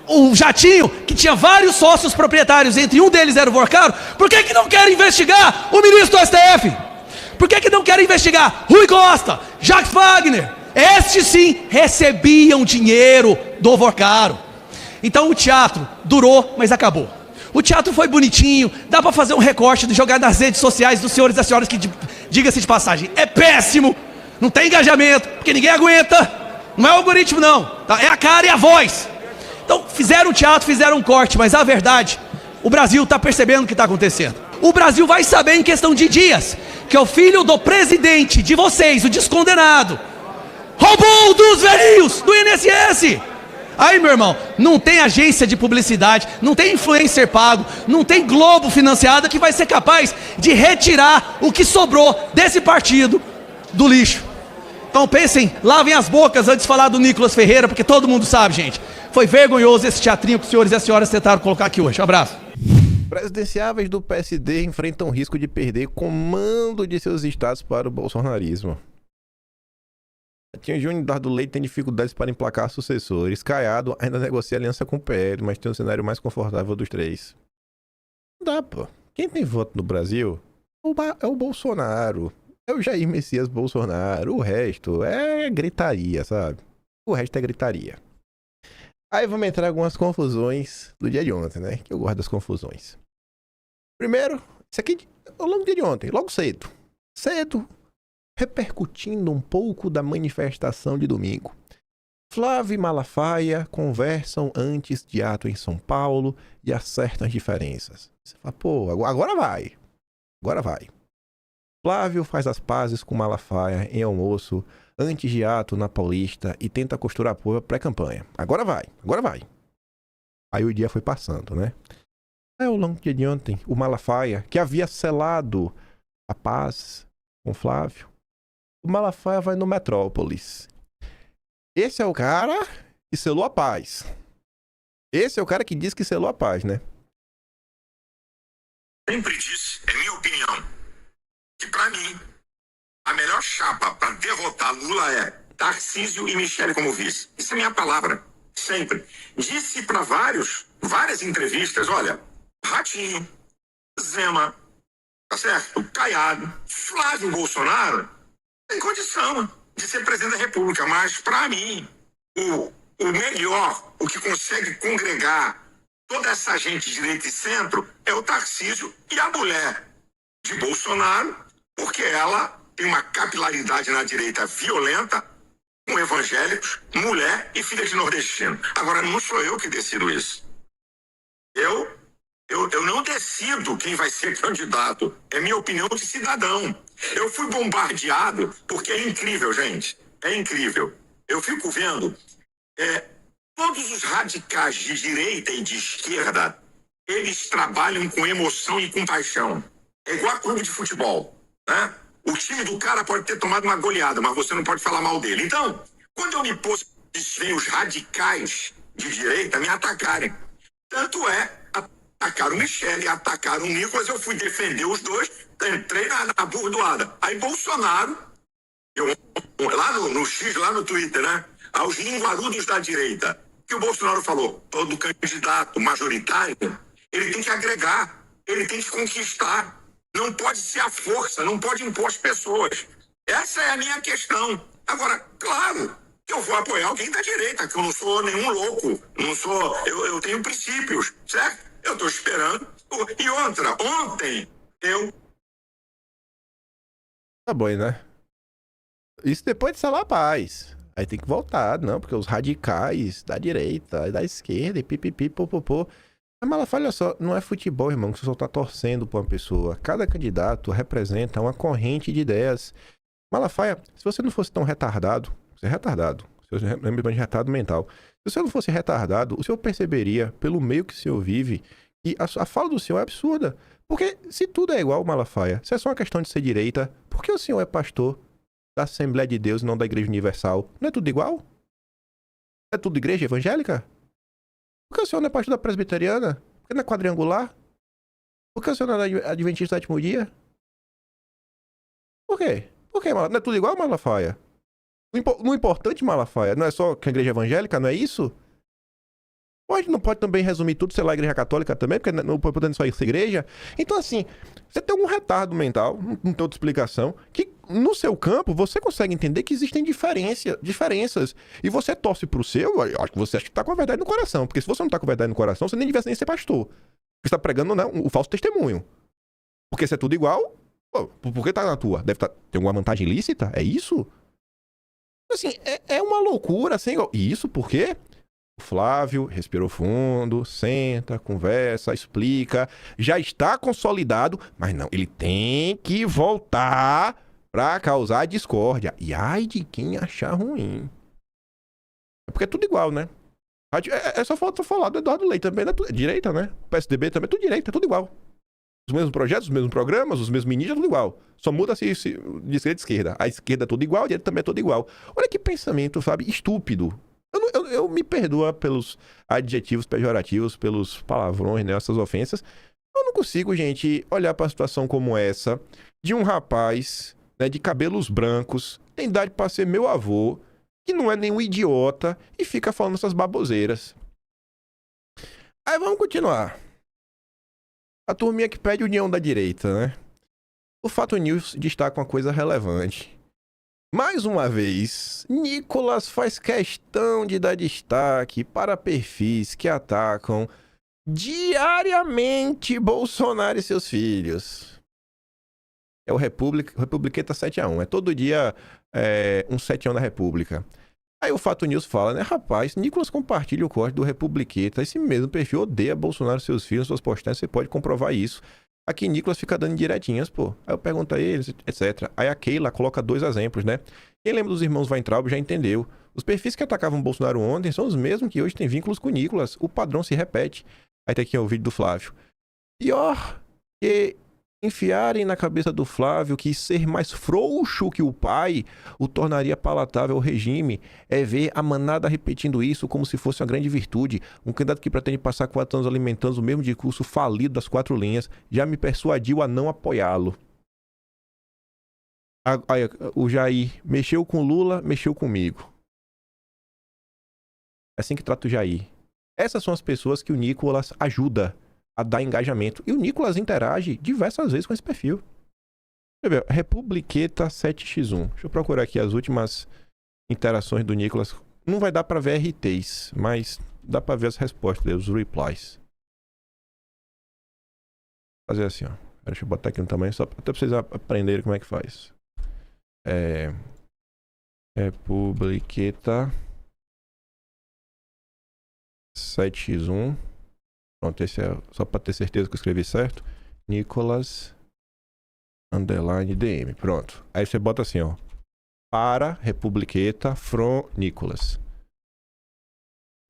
O jatinho, que tinha vários sócios proprietários, entre um deles era o Vorcaro, por que não querem investigar o ministro do STF? Por que não querem investigar Rui Costa, Jacques Wagner? Estes sim recebiam dinheiro do Vorcaro. Então o teatro durou, mas acabou. O teatro foi bonitinho, dá para fazer um recorte de jogar nas redes sociais dos senhores e das senhoras que, diga-se de passagem, é péssimo, não tem engajamento, porque ninguém aguenta, não é o algoritmo não, tá? É a cara e a voz. Então fizeram teatro, fizeram um corte, mas a verdade, o Brasil está percebendo o que está acontecendo. O Brasil vai saber em questão de dias que é o filho do presidente de vocês, o descondenado, roubou dos velhinhos do INSS. Aí, meu irmão, não tem agência de publicidade, não tem influencer pago, não tem Globo financiada que vai ser capaz de retirar o que sobrou desse partido do lixo. Então pensem, lavem as bocas antes de falar do Nicolas Ferreira, porque todo mundo sabe, gente. Foi vergonhoso esse teatrinho que os senhores e as senhoras tentaram colocar aqui hoje. Um abraço. Presidenciáveis do PSD enfrentam risco de perder comando de seus estados para o bolsonarismo. Tinha Júnior Eduardo Leite tem dificuldades para emplacar sucessores. Caiado ainda negocia aliança com o PL, mas tem um cenário mais confortável dos três. Não dá, pô. Quem tem voto no Brasil é o Bolsonaro. É o Jair Messias Bolsonaro. O resto é gritaria, sabe? O resto é gritaria. Aí vamos entrar em algumas confusões do dia de ontem, né? Que eu gosto das confusões. Primeiro, isso aqui ao longo do dia de ontem, logo cedo. Repercutindo um pouco da manifestação de domingo. Flávio e Malafaia conversam antes de ato em São Paulo e acertam as diferenças. Você fala, pô, agora vai. Agora vai. Flávio faz as pazes com Malafaia em almoço antes de ato na Paulista e tenta costurar apoio pré-campanha. Agora vai, agora vai. Aí o dia foi passando, né? Aí ao longo do dia de ontem, o Malafaia, que havia selado a paz com Flávio, o Malafaia vai no Metrópolis. Esse é o cara que selou a paz. Esse é o cara que diz que selou a paz, né? Sempre disse, é minha opinião, que pra mim, a melhor chapa pra derrotar Lula é Tarcísio e Michele como vice. Isso é minha palavra, sempre. Disse pra várias entrevistas, olha, Ratinho, Zema, tá certo? Caiado, Flávio Bolsonaro, tem condição de ser presidente da República, mas para mim, o melhor, o que consegue congregar toda essa gente de direita e centro é o Tarcísio e a mulher de Bolsonaro, porque ela tem uma capilaridade na direita violenta, com evangélicos, mulher e filha de nordestino. Agora, não sou eu que decido isso. Eu não decido quem vai ser candidato. É minha opinião de cidadão. Eu fui bombardeado porque é incrível, gente. É incrível. Eu fico vendo todos os radicais de direita e de esquerda, eles trabalham com emoção e com paixão. É igual a clube de futebol, né? O time do cara pode ter tomado uma goleada, mas você não pode falar mal dele. Então, quando eu me posicionei, os radicais de direita me atacarem. Tanto atacaram o Michele, atacaram o Nicolas, eu fui defender os dois, entrei na burdoada. Aí Bolsonaro, lá no X, lá no Twitter, né? Aos linguarudos da direita, que o Bolsonaro falou, todo candidato majoritário, ele tem que agregar, ele tem que conquistar. Não pode ser a força, não pode impor as pessoas. Essa é a minha questão. Agora, claro que eu vou apoiar alguém da direita, que eu não sou nenhum louco, não sou, eu tenho princípios, certo? Eu estou esperando. E outra, ontem eu... Tá bom, né? Isso depois de Salah Paz. Aí tem que voltar, não, porque os radicais da direita, da esquerda, e pipipi, popopô. Mas Malafaia, olha só, não é futebol, irmão, que você só tá torcendo pra uma pessoa. Cada candidato representa uma corrente de ideias. Malafaia, se você não fosse tão retardado, você é retardado, você lembra de retardo mental. Se você não fosse retardado, o senhor perceberia, pelo meio que o senhor vive, que a fala do senhor é absurda. Porque se tudo é igual, Malafaia, se é só uma questão de ser direita, por que o senhor é pastor da Assembleia de Deus e não da Igreja Universal? Não é tudo igual? É tudo igreja evangélica? Por que o senhor não é pastor da presbiteriana? Por que não é quadrangular? Por que o senhor não é adventista do sétimo dia? Por quê? Por quê? Não é tudo igual, Malafaia? No importante, Malafaia, não é só que a igreja evangélica, não é isso? Não pode também resumir tudo, sei lá, a igreja católica também, porque não pode poder só essa igreja. Então, assim, você tem algum retardo mental, não tem outra explicação, que no seu campo você consegue entender que existem diferenças. E você torce pro seu, eu acho que você acha que tá com a verdade no coração. Porque se você não tá com a verdade no coração, você nem devia nem ser pastor. Você tá pregando, né, o falso testemunho. Porque se é tudo igual, por que tá na tua? Deve ter alguma vantagem ilícita? É isso? Assim, é uma loucura, assim. E isso por quê? O Flávio respirou fundo, senta, conversa, explica. Já está consolidado, mas não, ele tem que voltar pra causar discórdia. E ai de quem achar ruim. É porque é tudo igual, né? É só falta falar do Eduardo Leite também, né? Direita, né? O PSDB também é tudo direita, é tudo igual. Os mesmos projetos, os mesmos programas, os mesmos ministros, é tudo igual. Só muda se de esquerda a esquerda. A esquerda é tudo igual, a direita também é tudo igual. Olha que pensamento, sabe? Estúpido. Eu me perdoa pelos adjetivos pejorativos, pelos palavrões, né, essas ofensas. Eu não consigo, gente, olhar para uma situação como essa de um rapaz, né, de cabelos brancos, tem idade para ser meu avô, que não é nenhum idiota e fica falando essas baboseiras. Aí vamos continuar. A turminha que pede união da direita, né? O Fato News destaca uma coisa relevante. Mais uma vez, Nicolas faz questão de dar destaque para perfis que atacam diariamente Bolsonaro e seus filhos. É o Republiqueta 7-1. É todo dia um 7-1 da República. Aí o Fato News fala, né? Rapaz, Nicolas compartilha o corte do Republiqueta. Esse mesmo perfil odeia Bolsonaro e seus filhos, suas postagens, você pode comprovar isso. Aqui Nicolas fica dando direitinhas, pô. Aí eu pergunto a eles, etc. Aí a Keila coloca 2 exemplos, né? Quem lembra dos irmãos Weintraub já entendeu. Os perfis que atacavam Bolsonaro ontem são os mesmos que hoje têm vínculos com Nicolas. O padrão se repete. Aí tem aqui o vídeo do Flávio. Pior que enfiarem na cabeça do Flávio que ser mais frouxo que o pai o tornaria palatável ao regime é ver a manada repetindo isso como se fosse uma grande virtude. Um candidato que pretende passar 4 anos alimentando o mesmo discurso falido das 4 linhas já me persuadiu a não apoiá-lo. O Jair mexeu com Lula, mexeu comigo. É assim que trata o Jair. Essas são as pessoas que o Nicolas ajuda a dar engajamento. E o Nicolas interage diversas vezes com esse perfil. Deixa eu ver. Republiqueta 7x1. Deixa eu procurar aqui as últimas interações do Nicolas. Não vai dar pra ver RTs, mas dá pra ver as respostas, os replies. Vou fazer assim, ó. Deixa eu botar aqui no tamanho, só até pra vocês aprenderem como é que faz. Republiqueta 7x1. Pronto, esse é só para ter certeza que eu escrevi certo. Nicolas underline DM. Pronto. Aí você bota assim, ó. Para Republiqueta from Nicolas.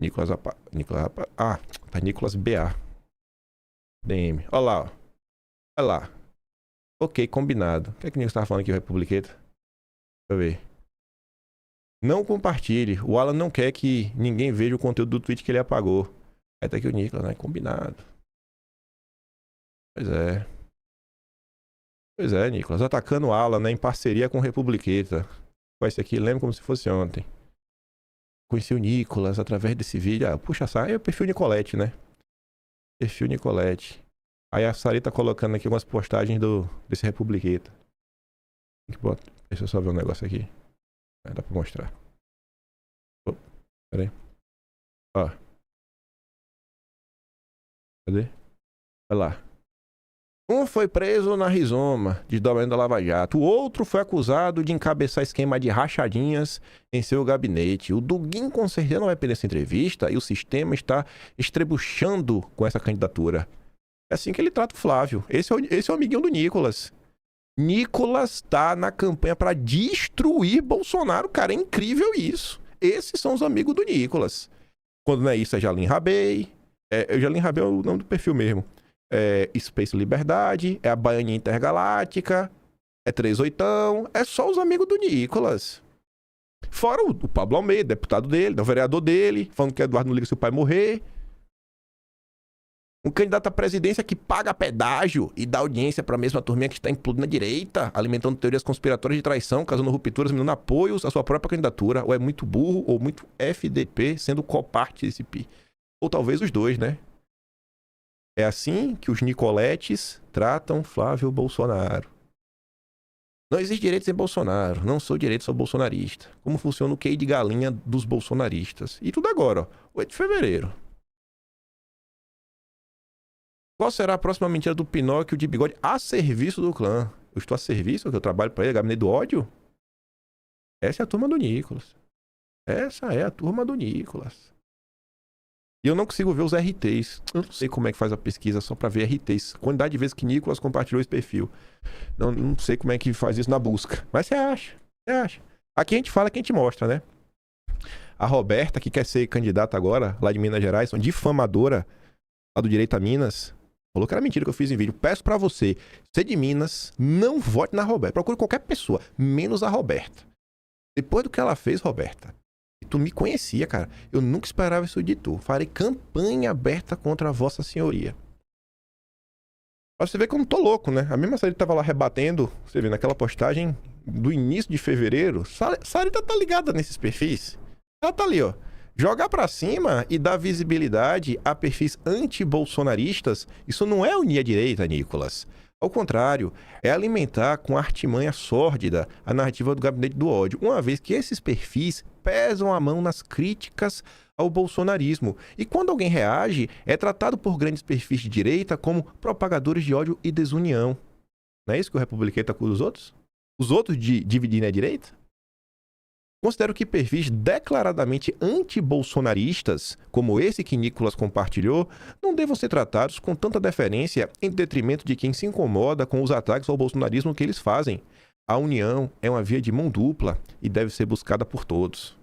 Nicolas tá Nicolas BA. DM. Olha lá, ó. Olha lá. Ok, combinado. O que é que o Nicolas tava falando aqui, Republiqueta? Deixa eu ver. Não compartilhe. O Alan não quer que ninguém veja o conteúdo do tweet que ele apagou. Aí tá aqui o Nicolas, né? Combinado. Pois é. Pois é, Nicolas. Atacando o Alan, né? Em parceria com o Republiqueta. Esse aqui, lembro como se fosse ontem. Conheci o Nicolas através desse vídeo. Puxa, sai. É o perfil Nicolete, né? Perfil Nicolete. Aí a Sari tá colocando aqui algumas postagens desse Republiqueta. Deixa eu só ver um negócio aqui. Dá pra mostrar. Pera aí. Ó. Cadê? Olha lá. Um foi preso na Rizoma, desdobramento da Lava Jato. O outro foi acusado de encabeçar esquema de rachadinhas em seu gabinete. O Dugin com certeza não vai perder essa entrevista e o sistema está estrebuchando com essa candidatura. É assim que ele trata o Flávio. Esse é o amiguinho do Nicolas. Nicolas tá na campanha para destruir Bolsonaro. Cara, é incrível isso. Esses são os amigos do Nicolas. Quando não é isso, é Jalim Rabei. Jalim Rabei é o nome do perfil mesmo. Space Liberdade, é a Baianinha Intergaláctica, é 38, é só os amigos do Nicolas. Fora o Pablo Almeida, deputado dele, o vereador dele, falando que Eduardo não liga se o pai morrer. Um candidato à presidência que paga pedágio e dá audiência para a mesma turminha que está implodindo na direita, alimentando teorias conspiratórias de traição, causando rupturas, minando apoios à sua própria candidatura. Ou é muito burro ou muito FDP, sendo coparte desse PI. Ou talvez os dois, né? É assim que os Nicoletes tratam Flávio Bolsonaro. Não existe direito sem Bolsonaro. Não sou direito, sou bolsonarista. Como funciona o QI de galinha dos bolsonaristas. E tudo agora, ó. 8 de fevereiro. Qual será a próxima mentira do Pinóquio de bigode a serviço do clã? Eu estou a serviço, que eu trabalho para ele, gabinete do ódio? Essa é a turma do Nicolas. Essa é a turma do Nicolas. E eu não consigo ver os RTs. Eu não sei como é que faz a pesquisa só pra ver RTs. Quantidade de vezes que Nicolas compartilhou esse perfil. Não sei como é que faz isso na busca. Mas você acha. Aqui a gente fala que a gente mostra, né? A Roberta, que quer ser candidata agora, lá de Minas Gerais, uma difamadora lá do Direito a Minas, falou que era mentira que eu fiz em vídeo. Peço pra você, ser de Minas, não vote na Roberta. Procure qualquer pessoa, menos a Roberta. Depois do que ela fez, Roberta, tu me conhecia, cara. Eu nunca esperava isso de tu. Farei campanha aberta contra a Vossa Senhoria. Pra você ver que eu não tô louco, né? A mesma Sarita tava lá rebatendo, você vê, naquela postagem do início de fevereiro. Sarita tá ligada nesses perfis. Ela tá ali, ó. Jogar pra cima e dar visibilidade a perfis anti-bolsonaristas, isso não é unir a direita, Nicolas. Ao contrário, é alimentar com artimanha sórdida a narrativa do gabinete do ódio, uma vez que esses perfis pesam a mão nas críticas ao bolsonarismo. E quando alguém reage, é tratado por grandes perfis de direita como propagadores de ódio e desunião. Não é isso que o republicano acusa os outros? Os outros de dividirem a direita? Considero que perfis declaradamente anti-bolsonaristas, como esse que Nicolas compartilhou, não devam ser tratados com tanta deferência em detrimento de quem se incomoda com os ataques ao bolsonarismo que eles fazem. A união é uma via de mão dupla e deve ser buscada por todos.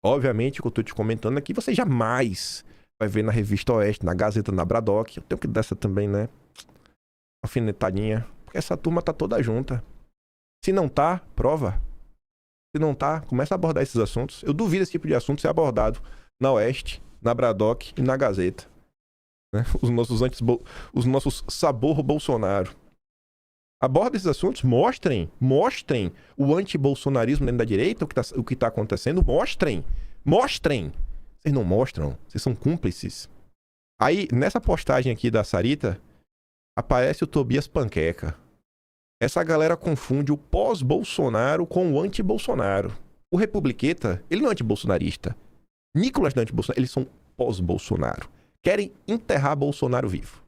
Obviamente, o que eu estou te comentando aqui, você jamais vai ver na Revista Oeste, na Gazeta, na Bradock. Eu tenho que dar essa também, né? Alfinetadinha. Porque essa turma tá toda junta. Se não tá, prova. Se não tá, começa a abordar esses assuntos. Eu duvido esse tipo de assunto ser abordado na Oeste, na Bradock e na Gazeta. Né? Os nossos sabor Bolsonaro. Abordem esses assuntos, mostrem o anti-bolsonarismo dentro da direita, o que tá acontecendo, mostrem. Vocês não mostram, vocês são cúmplices. Aí, nessa postagem aqui da Sarita, aparece o Tobias Panqueca. Essa galera confunde o pós-Bolsonaro com o anti-Bolsonaro. O republiqueta, ele não é anti-bolsonarista. Nicolas não é anti-Bolsonaro, eles são pós-Bolsonaro. Querem enterrar Bolsonaro vivo.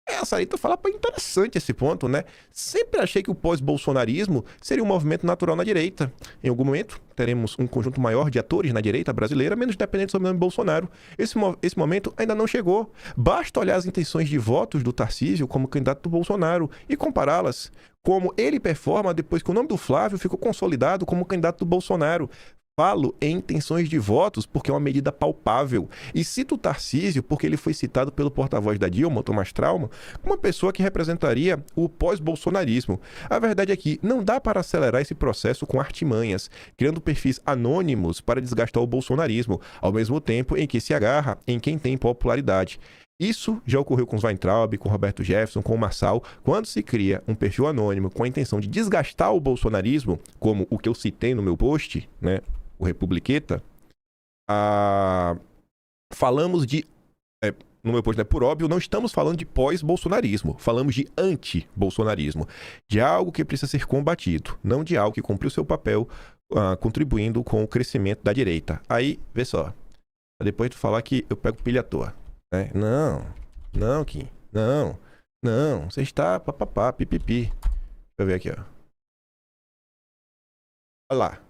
A Sarita fala, pô, interessante esse ponto, né? Sempre achei que o pós-bolsonarismo seria um movimento natural na direita. Em algum momento, teremos um conjunto maior de atores na direita brasileira, menos dependentes do nome Bolsonaro. Esse momento ainda não chegou. Basta olhar as intenções de votos do Tarcísio como candidato do Bolsonaro e compará-las. Como ele performa depois que o nome do Flávio ficou consolidado como candidato do Bolsonaro. Falo em intenções de votos porque é uma medida palpável. E cito o Tarcísio porque ele foi citado pelo porta-voz da Dilma, Tomás Trauma, como uma pessoa que representaria o pós-bolsonarismo. A verdade é que não dá para acelerar esse processo com artimanhas, criando perfis anônimos para desgastar o bolsonarismo, ao mesmo tempo em que se agarra em quem tem popularidade. Isso já ocorreu com os Weintraub, com o Roberto Jefferson, com o Marçal, quando se cria um perfil anônimo com a intenção de desgastar o bolsonarismo, como o que eu citei no meu post, né? O Republiqueta, falamos de, no meu posto, né, por óbvio, não estamos falando de pós-bolsonarismo, falamos de anti-bolsonarismo, de algo que precisa ser combatido, não de algo que cumpriu seu papel contribuindo com o crescimento da direita. Aí, vê só. Depois tu falar que eu pego pilha à toa. Né? Não, Kim. Não. Você está papapá, pipipi. Deixa eu ver aqui, ó. Olha lá.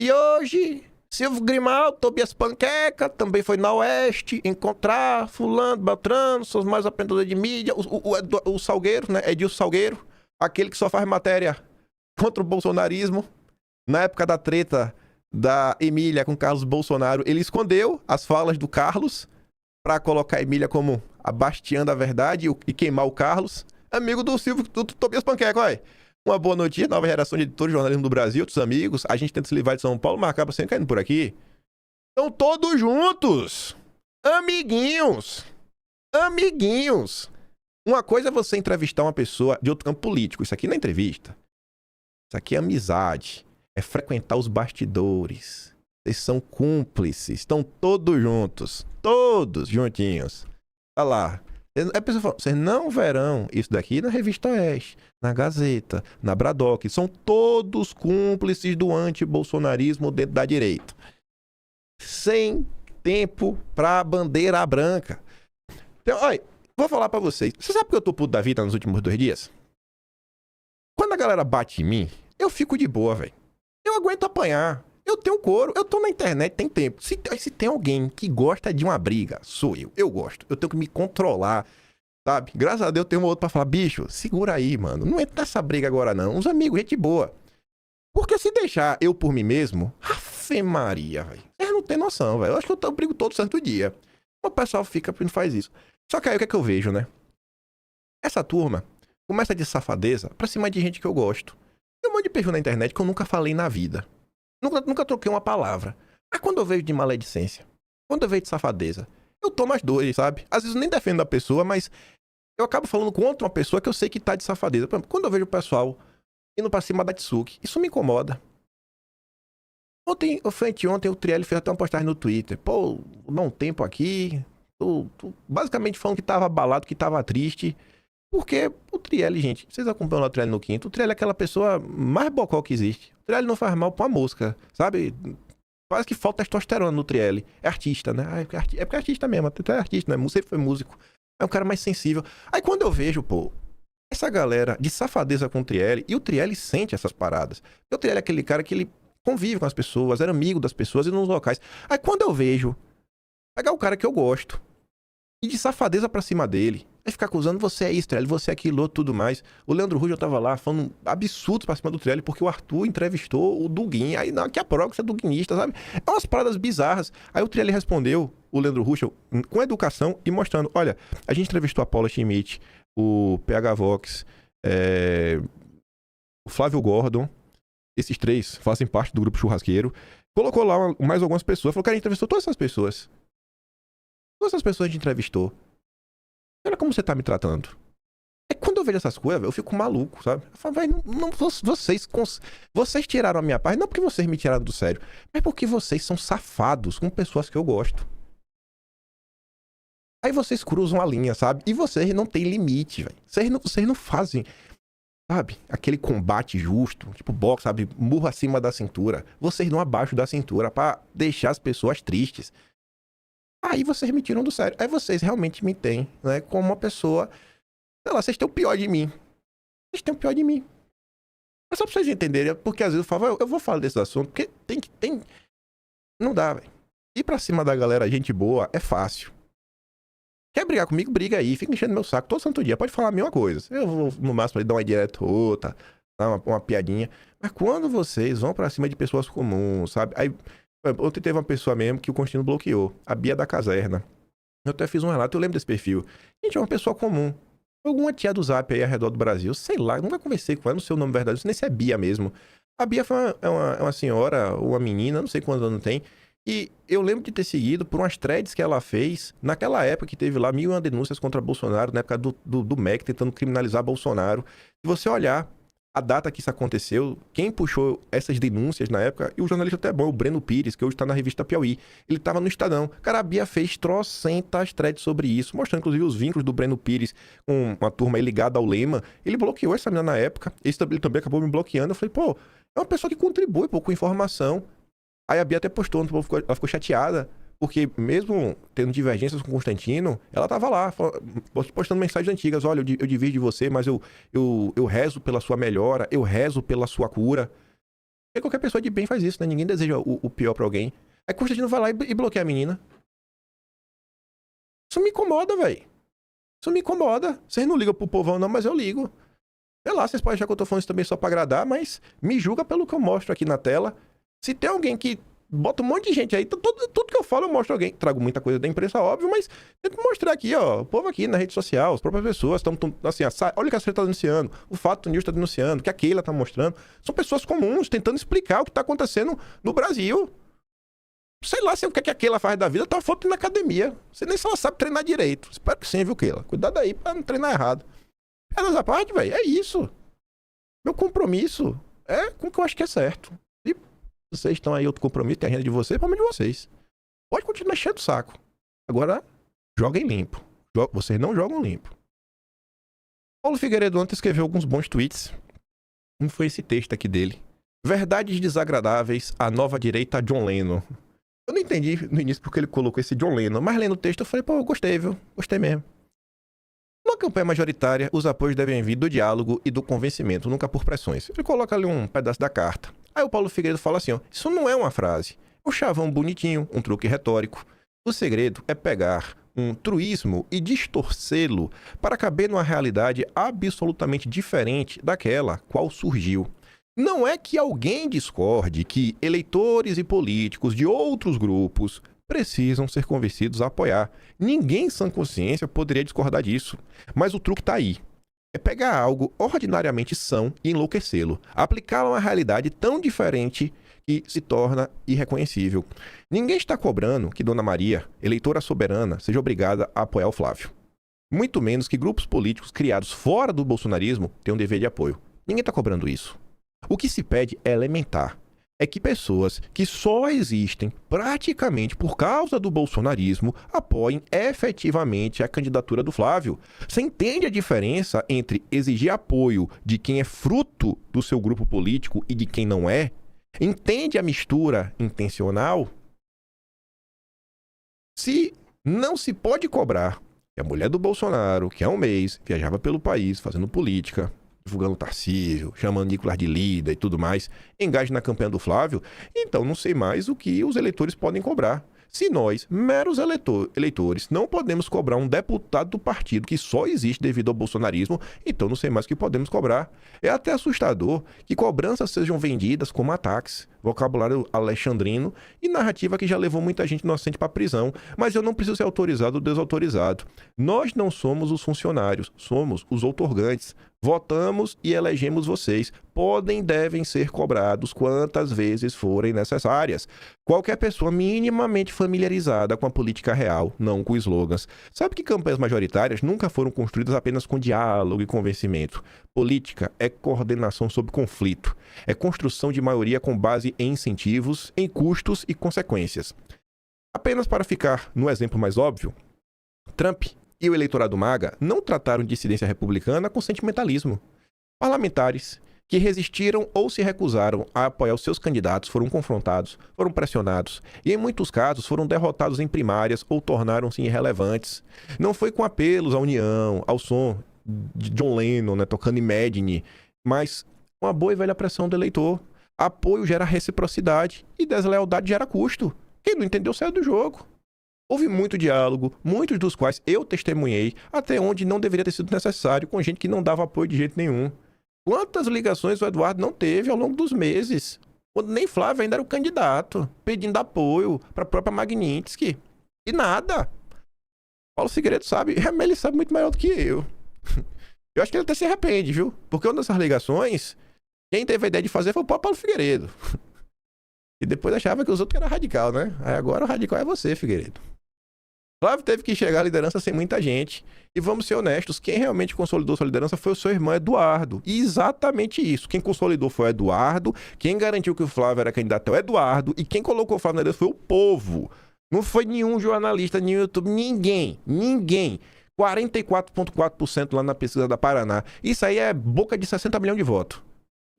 E hoje, Silvio Grimaldo, Tobias Panqueca, também foi na Oeste encontrar fulano, Beltrano, seus mais apresentadores de mídia, o Salgueiro, né? Edilson Salgueiro, aquele que só faz matéria contra o bolsonarismo. Na época da treta da Emília com Carlos Bolsonaro, ele escondeu as falas do Carlos para colocar a Emília como a bastiã da verdade e queimar o Carlos. Amigo do Silvio, do Tobias Panqueca, olha. Uma boa notícia, nova geração de editores de jornalismo do Brasil, outros amigos. A gente tenta se livrar de São Paulo, mas acaba sempre caindo por aqui. Estão todos juntos. Amiguinhos. Uma coisa é você entrevistar uma pessoa de outro campo político. Isso aqui não é entrevista. Isso aqui é amizade. É frequentar os bastidores. Vocês são cúmplices. Estão todos juntos. Todos juntinhos. Olha lá. A pessoa fala, vocês não verão isso daqui na Revista Oeste, na Gazeta, na Bradock. São todos cúmplices do antibolsonarismo dentro da direita. Sem tempo pra bandeira branca. Então, olha, vou falar pra vocês. Você sabe por que eu tô puto da vida nos últimos 2 dias? Quando a galera bate em mim, eu fico de boa, velho. Eu aguento apanhar. Eu tenho couro, eu tô na internet, tem tempo. Se tem alguém que gosta de uma briga, sou eu. Eu gosto. Eu tenho que me controlar, sabe? Graças a Deus eu tenho um outro pra falar, bicho, segura aí, mano. Não entra nessa briga agora, não. Uns amigos, gente boa. Porque se deixar eu por mim mesmo, Ave Maria, velho. Vocês não tem noção, velho. Eu acho que eu brigo todo santo dia. O pessoal fica e não faz isso. Só que aí o que é que eu vejo, né? Essa turma começa de safadeza pra cima de gente que eu gosto. Tem um monte de perfil na internet que eu nunca falei na vida. Nunca troquei uma palavra. Mas quando eu vejo de maledicência, quando eu vejo de safadeza, eu tomo as dores, sabe? Às vezes eu nem defendo a pessoa, mas eu acabo falando contra uma pessoa que eu sei que tá de safadeza. Por exemplo, quando eu vejo o pessoal indo pra cima da Tsuki, isso me incomoda. Ontem, o Trielli fez até uma postagem no Twitter. Pô, dá um tempo aqui. Basicamente falando que tava abalado, que tava triste. Porque o Trielli, gente, vocês acompanham o Trielli no Quinto, o Trielli é aquela pessoa mais bocó que existe. O Trielli não faz mal pra uma mosca, sabe? Quase que falta testosterona no Trielli. É artista, né? É porque é artista mesmo, até é artista, né? Sempre foi músico. É um cara mais sensível. Aí quando eu vejo, pô, essa galera de safadeza com o Trielli, e o Trielli sente essas paradas. O Trielli é aquele cara que ele convive com as pessoas, era amigo das pessoas e nos locais. Aí quando eu vejo pegar o cara que eu gosto e de safadeza pra cima dele, vai ficar acusando, você é isso, Trielli, você é aquilo, tudo mais. O Leandro Ruggel tava lá falando absurdos pra cima do Trielli, porque o Arthur entrevistou o Duguin, aí não, que a prova você é duguinista, sabe? É umas paradas bizarras. Aí o Trielli respondeu, o Leandro Ruggel, com educação e mostrando, olha, a gente entrevistou a Paula Schmidt, o PH Vox, o Flávio Gordon, esses 3 fazem parte do grupo churrasqueiro, colocou lá mais algumas pessoas, falou que a gente entrevistou todas essas pessoas. Todas essas pessoas a gente entrevistou. Olha como você tá me tratando. É quando eu vejo essas coisas, eu fico maluco, sabe? Eu falo, velho, vocês tiraram a minha paz, não porque vocês me tiraram do sério, mas porque vocês são safados com pessoas que eu gosto. Aí vocês cruzam a linha, sabe? E vocês não têm limite, velho. Vocês não fazem, sabe? Aquele combate justo, tipo boxe, sabe? Murro acima da cintura. Vocês não abaixo da cintura pra deixar as pessoas tristes. Aí vocês me tiram do sério. Aí vocês realmente me têm, né? Como uma pessoa... Sei lá, vocês têm o pior de mim. Vocês têm o pior de mim. É só pra vocês entenderem. Porque às vezes eu falo, eu vou falar desse assunto. Porque tem... Não dá, velho. Ir pra cima da galera, gente boa, é fácil. Quer brigar comigo? Briga aí. Fica enchendo meu saco todo santo dia. Pode falar a mesma coisa. Eu vou, no máximo, dar uma indireta ou outra. Dar uma piadinha. Mas quando vocês vão pra cima de pessoas comuns, sabe? Aí... Ontem teve uma pessoa mesmo que o Constantino bloqueou. A Bia da Caserna. Eu até fiz um relato, eu lembro desse perfil. Gente, é uma pessoa comum. Alguma tia do Zap aí ao redor do Brasil. Sei lá, nunca conversei com ela, não sei o nome verdadeiro. Não sei nem se é Bia mesmo. A Bia é uma senhora, ou uma menina, não sei quantos anos tem. E eu lembro de ter seguido por umas threads que ela fez naquela época que teve lá 1001 denúncias contra Bolsonaro, na época do MEC tentando criminalizar Bolsonaro. Se você olhar a data que isso aconteceu, quem puxou essas denúncias na época, e o jornalista até bom, o Breno Pires, que hoje tá na revista Piauí, ele tava no Estadão. Cara, a Bia fez trocentas threads sobre isso, mostrando inclusive os vínculos do Breno Pires com uma turma aí ligada ao Lema. Ele bloqueou essa menina na época, ele também acabou me bloqueando. Eu falei, pô, É uma pessoa que contribui pouco com informação. Aí a Bia até postou, ela ficou chateada, porque mesmo tendo divergências com o Constantino, ela tava lá, postando mensagens antigas. Olha, eu divido de você, mas eu rezo pela sua melhora, eu rezo pela sua cura. E qualquer pessoa de bem faz isso, né? Ninguém deseja o pior pra alguém. Aí Constantino vai lá e bloqueia a menina. Isso me incomoda, velho. Isso me incomoda. Vocês não ligam pro povão, não, mas eu ligo. Sei lá, vocês podem achar que eu tô falando isso também só pra agradar, mas me julga pelo que eu mostro aqui na tela. Se tem alguém que bota um monte de gente aí, tudo que eu falo eu mostro alguém. Trago muita coisa da imprensa, óbvio, mas tento mostrar aqui, ó, o povo aqui na rede social, as próprias pessoas estão assim, olha o que a Cacete tá denunciando, o Fato News tá denunciando, o que a Keila tá mostrando. São pessoas comuns tentando explicar o que tá acontecendo no Brasil. Sei lá se o que a Keila faz da vida, tá falando na academia. Você nem se ela sabe treinar direito. Espero que sim, viu, Keila? Cuidado aí pra não treinar errado. Essa parte, velho, é isso. Meu compromisso é com o que eu acho que é certo. E vocês estão aí, outro compromisso, tem a renda de vocês, problema de vocês. Pode continuar enchendo o saco. Agora, joguem limpo. Vocês não jogam limpo. Paulo Figueiredo ontem escreveu alguns bons tweets. Um foi esse texto aqui dele. Verdades desagradáveis, a nova direita John Lennon. Eu não entendi no início porque ele colocou esse John Lennon, mas lendo o texto eu falei, pô, eu gostei, viu? Gostei mesmo. Numa campanha majoritária, os apoios devem vir do diálogo e do convencimento, nunca por pressões. Ele coloca ali um pedaço da carta. Aí o Paulo Figueiredo fala assim, ó, isso não é uma frase. Um chavão bonitinho, um truque retórico. O segredo é pegar um truísmo e distorcê-lo para caber numa realidade absolutamente diferente daquela qual surgiu. Não é que alguém discorde que eleitores e políticos de outros grupos precisam ser convencidos a apoiar. Ninguém em sã consciência poderia discordar disso. Mas o truque está aí. É pegar algo ordinariamente são e enlouquecê-lo. Aplicá-lo a uma realidade tão diferente que se torna irreconhecível. Ninguém está cobrando que Dona Maria, eleitora soberana, seja obrigada a apoiar o Flávio. Muito menos que grupos políticos criados fora do bolsonarismo tenham dever de apoio. Ninguém está cobrando isso. O que se pede é elementar. É que pessoas que só existem praticamente por causa do bolsonarismo apoiem efetivamente a candidatura do Flávio. Você entende a diferença entre exigir apoio de quem é fruto do seu grupo político e de quem não é? Entende a mistura intencional? Se não se pode cobrar que a mulher do Bolsonaro, que há um mês viajava pelo país fazendo política, divulgando Tarcísio, chamando Nicolas de líder e tudo mais, engaje na campanha do Flávio, então não sei mais o que os eleitores podem cobrar. Se nós, meros eleitores, não podemos cobrar um deputado do partido que só existe devido ao bolsonarismo, então não sei mais o que podemos cobrar. É até assustador que cobranças sejam vendidas como ataques, vocabulário alexandrino e narrativa que já levou muita gente inocente para a prisão. Mas eu não preciso ser autorizado ou desautorizado. Nós não somos os funcionários, somos os outorgantes. Votamos e elegemos vocês. Podem, devem ser cobrados quantas vezes forem necessárias. Qualquer pessoa minimamente familiarizada com a política real, não com slogans, sabe que campanhas majoritárias nunca foram construídas apenas com diálogo e convencimento. Política é coordenação sob conflito. É construção de maioria com base em incentivos, em custos e consequências. Apenas para ficar no exemplo mais óbvio, Trump e o eleitorado MAGA não trataram dissidência republicana com sentimentalismo. Parlamentares que resistiram ou se recusaram a apoiar os seus candidatos foram confrontados, foram pressionados e, em muitos casos, foram derrotados em primárias ou tornaram-se irrelevantes. Não foi com apelos à união, ao som de John Lennon, né, tocando Imagine, mas uma boa e velha pressão do eleitor. Apoio gera reciprocidade e deslealdade gera custo. Quem não entendeu saiu do jogo. Houve muito diálogo, muitos dos quais eu testemunhei, até onde não deveria ter sido necessário, com gente que não dava apoio de jeito nenhum. Quantas ligações o Eduardo não teve ao longo dos meses, quando nem Flávio ainda era o candidato, pedindo apoio para a própria Magnitsky. E nada. Paulo Figueiredo sabe, ele sabe muito melhor do que eu. Eu acho que ele até se arrepende, viu? Porque uma dessas ligações, quem teve a ideia de fazer foi o Paulo Figueiredo. E depois achava que os outros eram radical, né? Aí agora o radical é você, Figueiredo. Flávio teve que chegar à liderança sem muita gente. E vamos ser honestos, quem realmente consolidou sua liderança foi o seu irmão Eduardo. E exatamente isso. Quem consolidou foi o Eduardo, quem garantiu que o Flávio era candidato é o Eduardo, e quem colocou o Flávio na liderança foi o povo. Não foi nenhum jornalista, nenhum YouTube, ninguém. 44,4% lá na pesquisa da Paraná. Isso aí é boca de 60 milhões de votos.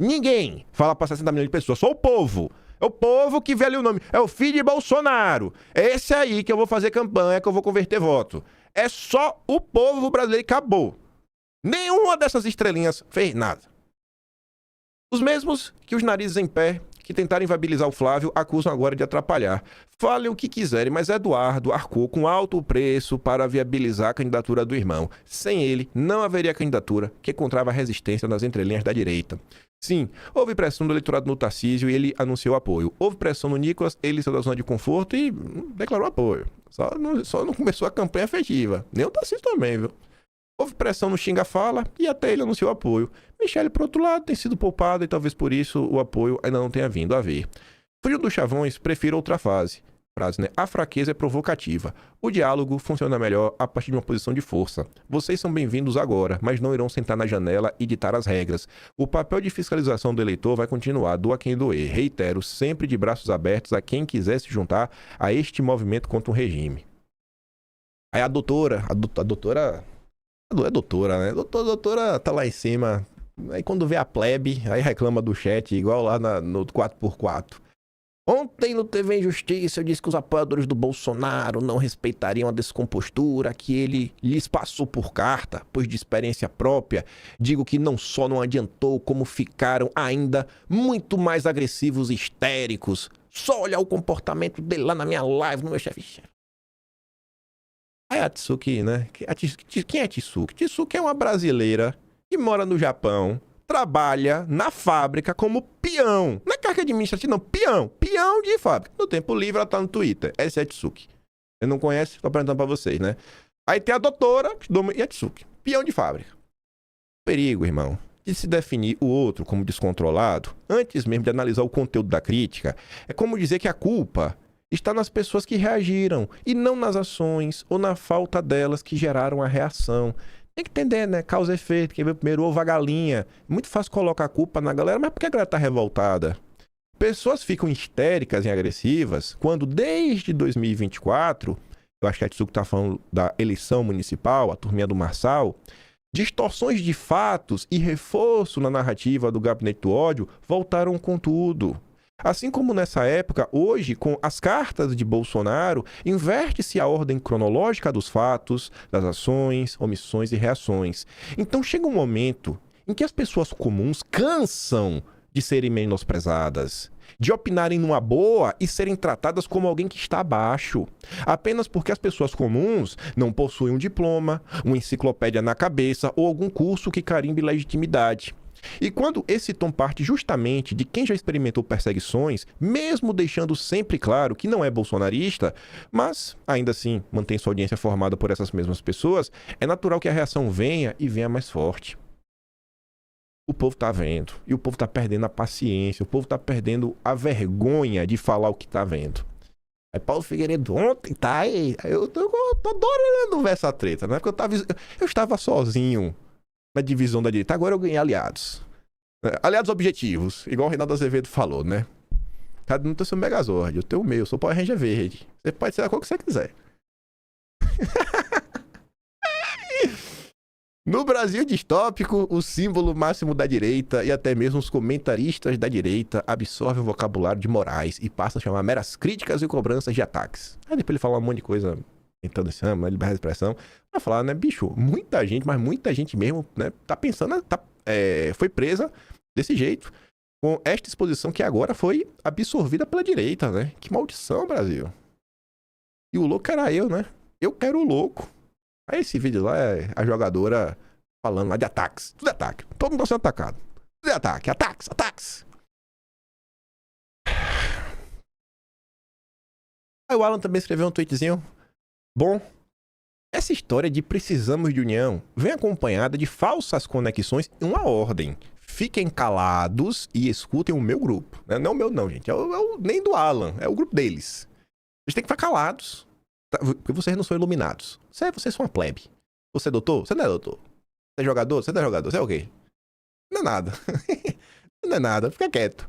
Ninguém fala para 60 milhões de pessoas, só o povo. É o povo que vê ali o nome. É o filho de Bolsonaro. É esse aí que eu vou fazer campanha, que eu vou converter voto. É só o povo brasileiro e acabou. Nenhuma dessas estrelinhas fez nada. Os mesmos que os narizes em pé, que tentaram inviabilizar o Flávio, acusam agora de atrapalhar. Falem o que quiserem, mas Eduardo arcou com alto preço para viabilizar a candidatura do irmão. Sem ele, não haveria candidatura que encontrava resistência nas entrelinhas da direita. Sim, houve pressão do eleitorado no Tarcísio e ele anunciou apoio. Houve pressão no Nicolas, ele saiu da zona de conforto e declarou apoio. Só não começou a campanha efetiva. Nem o Tarcísio também, viu? Houve pressão no Xinga Fala e até ele anunciou apoio. Michele, por outro lado, tem sido poupada e talvez por isso o apoio ainda não tenha vindo a ver. Fugindo dos chavões, prefiro outra frase, né? A fraqueza é provocativa. O diálogo funciona melhor a partir de uma posição de força. Vocês são bem-vindos agora, mas não irão sentar na janela e ditar as regras. O papel de fiscalização do eleitor vai continuar, doa quem doer. Reitero, sempre de braços abertos a quem quiser se juntar a este movimento contra o regime. Aí a doutora... É doutora, né? Doutora tá lá em cima. Aí quando vê a plebe, aí reclama do chat, igual lá no 4x4. Ontem no TV Injustiça eu disse que os apoiadores do Bolsonaro não respeitariam a descompostura que ele lhes passou por carta, pois de experiência própria, digo que não só não adiantou, como ficaram ainda muito mais agressivos e histéricos. Só olhar o comportamento dele lá na minha live, no meu chefe. Aí a Tsuki, né? Quem é Tsuki? Tsuki é uma brasileira que mora no Japão, trabalha na fábrica como peão. Não é carga administrativa, não. Peão. Peão de fábrica. No tempo livre, ela tá no Twitter. Essa é a Tsuki. Você não conhece? Tô apresentando pra vocês, né? Aí tem a doutora e a Tsuki. Peão de fábrica. Perigo, irmão, de se definir o outro como descontrolado, antes mesmo de analisar o conteúdo da crítica, é como dizer que a culpa está nas pessoas que reagiram e não nas ações ou na falta delas que geraram a reação. Tem que entender, né? Causa e efeito. Quem veio primeiro, ovo a galinha. É muito fácil colocar a culpa na galera, mas por que a galera tá revoltada? Pessoas ficam histéricas e agressivas quando, desde 2024, eu acho que a Tsuki tá falando da eleição municipal, a turminha do Marçal, distorções de fatos e reforço na narrativa do gabinete do ódio voltaram com tudo. Assim como nessa época, hoje, com as cartas de Bolsonaro, inverte-se a ordem cronológica dos fatos, das ações, omissões e reações. Então chega um momento em que as pessoas comuns cansam de serem menosprezadas, de opinarem numa boa e serem tratadas como alguém que está abaixo, apenas porque as pessoas comuns não possuem um diploma, uma enciclopédia na cabeça ou algum curso que carimbe legitimidade. E quando esse tom parte justamente de quem já experimentou perseguições, mesmo deixando sempre claro que não é bolsonarista, mas ainda assim mantém sua audiência formada por essas mesmas pessoas, é natural que a reação venha e venha mais forte. O povo tá vendo, e o povo tá perdendo a paciência, o povo tá perdendo a vergonha de falar o que tá vendo. Aí Paulo Figueiredo ontem, tá aí, eu tô adorando ver essa treta, né? Porque eu estava sozinho na divisão da direita. Agora eu ganhei aliados. Aliados objetivos, igual o Reinaldo Azevedo falou, né? Cada um tem seu Megazord, eu tenho o meu, eu sou Power Ranger verde. Você pode ser a cor que você quiser. No Brasil distópico, o símbolo máximo da direita e até mesmo os comentaristas da direita absorvem o vocabulário de Moraes e passam a chamar meras críticas e cobranças de ataques. Aí depois ele fala um monte de coisa tentando esse ano, liberdade de expressão, pra falar, né, bicho, muita gente, mas muita gente mesmo, né, tá pensando, foi presa desse jeito, com esta exposição que agora foi absorvida pela direita, né? Que maldição, Brasil. E o louco era eu, né? Eu quero o louco. Aí esse vídeo lá é a jogadora falando lá de ataques. Tudo é ataque. Todo mundo tá sendo atacado. Tudo é ataque. Ataques. Aí o Alan também escreveu um tweetzinho. Bom, essa história de precisamos de união vem acompanhada de falsas conexões em uma ordem. Fiquem calados e escutem o meu grupo. Não é o meu não, gente. Nem do Alan. É o grupo deles. Vocês têm que ficar calados. Porque vocês não são iluminados. Vocês são uma plebe. Você é doutor? Você não é doutor. Você é jogador? Você não é jogador. Você é o quê? Não é nada. Não é nada. Fica quieto.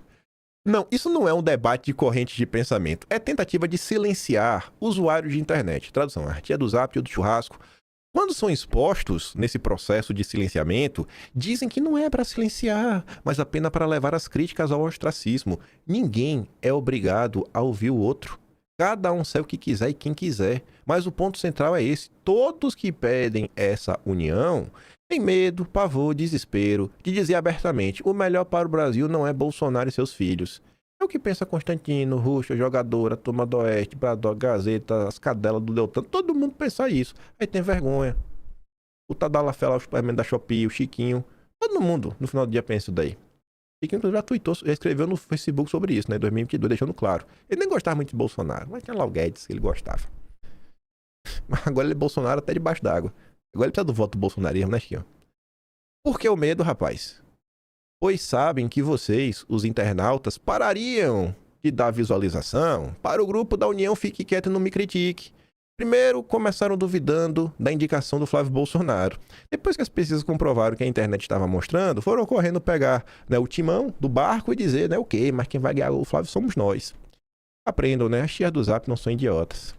Não, isso não é um debate de correntes de pensamento. É tentativa de silenciar usuários de internet. Tradução, a tia do Zap, tia do churrasco. Quando são expostos nesse processo de silenciamento, dizem que não é para silenciar, mas apenas para levar as críticas ao ostracismo. Ninguém é obrigado a ouvir o outro. Cada um segue o que quiser e quem quiser. Mas o ponto central é esse. Todos que pedem essa união têm medo, pavor, desespero de dizer abertamente: o melhor para o Brasil não é Bolsonaro e seus filhos. É o que pensa Constantino, Ruxa, Jogadora, Turma do Oeste, Braddock, Gazeta, as cadelas do Deltan. Todo mundo pensa isso. Aí tem vergonha. O Tadala Fela, o Superman da Shopee, o Chiquinho. Todo mundo, no final do dia, pensa isso daí. O Chiquinho já tweetou, já escreveu no Facebook sobre isso, né? Em 2022, deixando claro. Ele nem gostava muito de Bolsonaro, mas tinha lá o Guedes que ele gostava. Mas agora ele é Bolsonaro até debaixo d'água. Agora ele precisa do voto do bolsonarismo, né, Chiquinho? Por que o medo, rapaz? Pois sabem que vocês, os internautas, parariam de dar visualização para o grupo da União Fique Quieto e Não Me Critique. Primeiro, começaram duvidando da indicação do Flávio Bolsonaro. Depois que as pesquisas comprovaram que a internet estava mostrando, foram correndo pegar, né, o timão do barco e dizer, né, ok, mas quem vai ganhar o Flávio somos nós. Aprendam, né? As tias do Zap não são idiotas.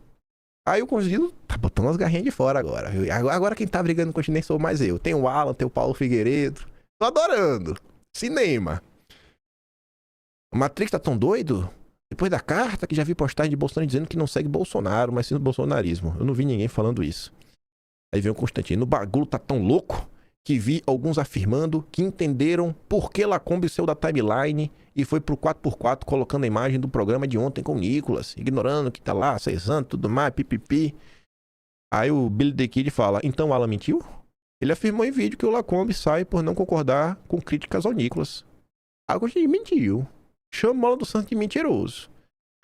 Aí o Constantino tá botando as garrinhas de fora agora. Agora quem tá brigando com o nem sou mais eu. Tem o Alan, tem o Paulo Figueiredo. Tô adorando. Cinema. O Matrix tá tão doido? Depois da carta que já vi postagem de Bolsonaro dizendo que não segue Bolsonaro, mas sim o bolsonarismo. Eu não vi ninguém falando isso. Aí vem o Constantino. O bagulho tá tão louco que vi alguns afirmando que entenderam por que Lacombe saiu da timeline e foi pro 4x4 colocando a imagem do programa de ontem com o Nicolas, ignorando que tá lá, 6 anos, tudo mais, pipipi. Aí o Billy the Kid fala, então o Alan mentiu? Ele afirmou em vídeo que o Lacombe sai por não concordar com críticas ao Nicolas. Aí o Constantino mentiu. Chama o Alan dos Santos de mentiroso.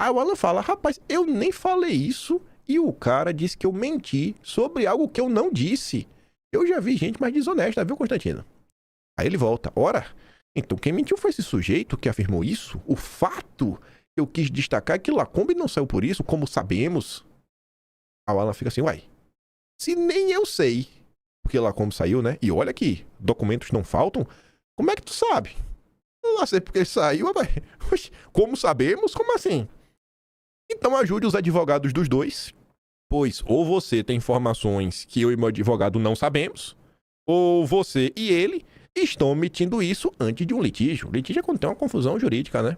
Aí o Alan fala, rapaz, eu nem falei isso e o cara disse que eu menti sobre algo que eu não disse. Eu já vi gente mais desonesta, viu, Constantino? Aí ele volta, ora, então quem mentiu foi esse sujeito que afirmou isso? O fato que eu quis destacar é que Lacombe não saiu por isso, como sabemos. Aí o Alan fica assim, uai, se nem eu sei porque Lacombe saiu, né? E olha aqui, documentos não faltam, como é que tu sabe? Não sei porque ele saiu, mas como sabemos? Como assim? Então ajude os advogados dos dois, pois ou você tem informações que eu e meu advogado não sabemos, ou você e ele estão omitindo isso antes de um litígio. Litígio é quando tem uma confusão jurídica, né?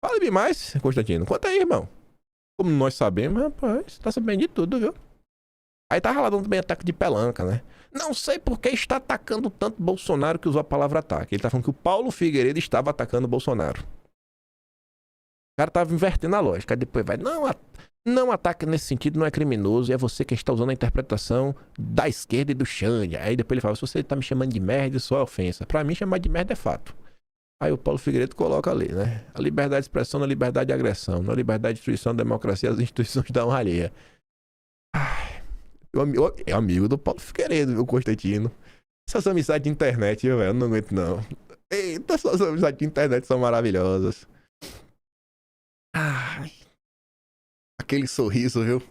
Fale-me mais, Constantino. Conta aí, irmão. Como nós sabemos, rapaz, tá sabendo de tudo, viu? Aí tá ralando também ataque de pelanca, né? Não sei por que está atacando tanto Bolsonaro que usou a palavra ataque. Ele tá falando que o Paulo Figueiredo estava atacando o Bolsonaro. O cara tava invertendo a lógica. Aí depois vai, não ataque nesse sentido, não é criminoso. É você que está usando a interpretação da esquerda e do Xande. Aí depois ele fala, se você tá me chamando de merda, isso é ofensa. Pra mim, chamar de merda é fato. Aí o Paulo Figueiredo coloca ali, né? A liberdade de expressão na liberdade de agressão. Na liberdade de instituição da democracia, as instituições da honra alheia. É amigo do Paulo Figueiredo, viu, Constantino? Essas amizades de internet, eu não aguento, não. Eita, essas amizades de internet são maravilhosas. Ai. Aquele sorriso, viu?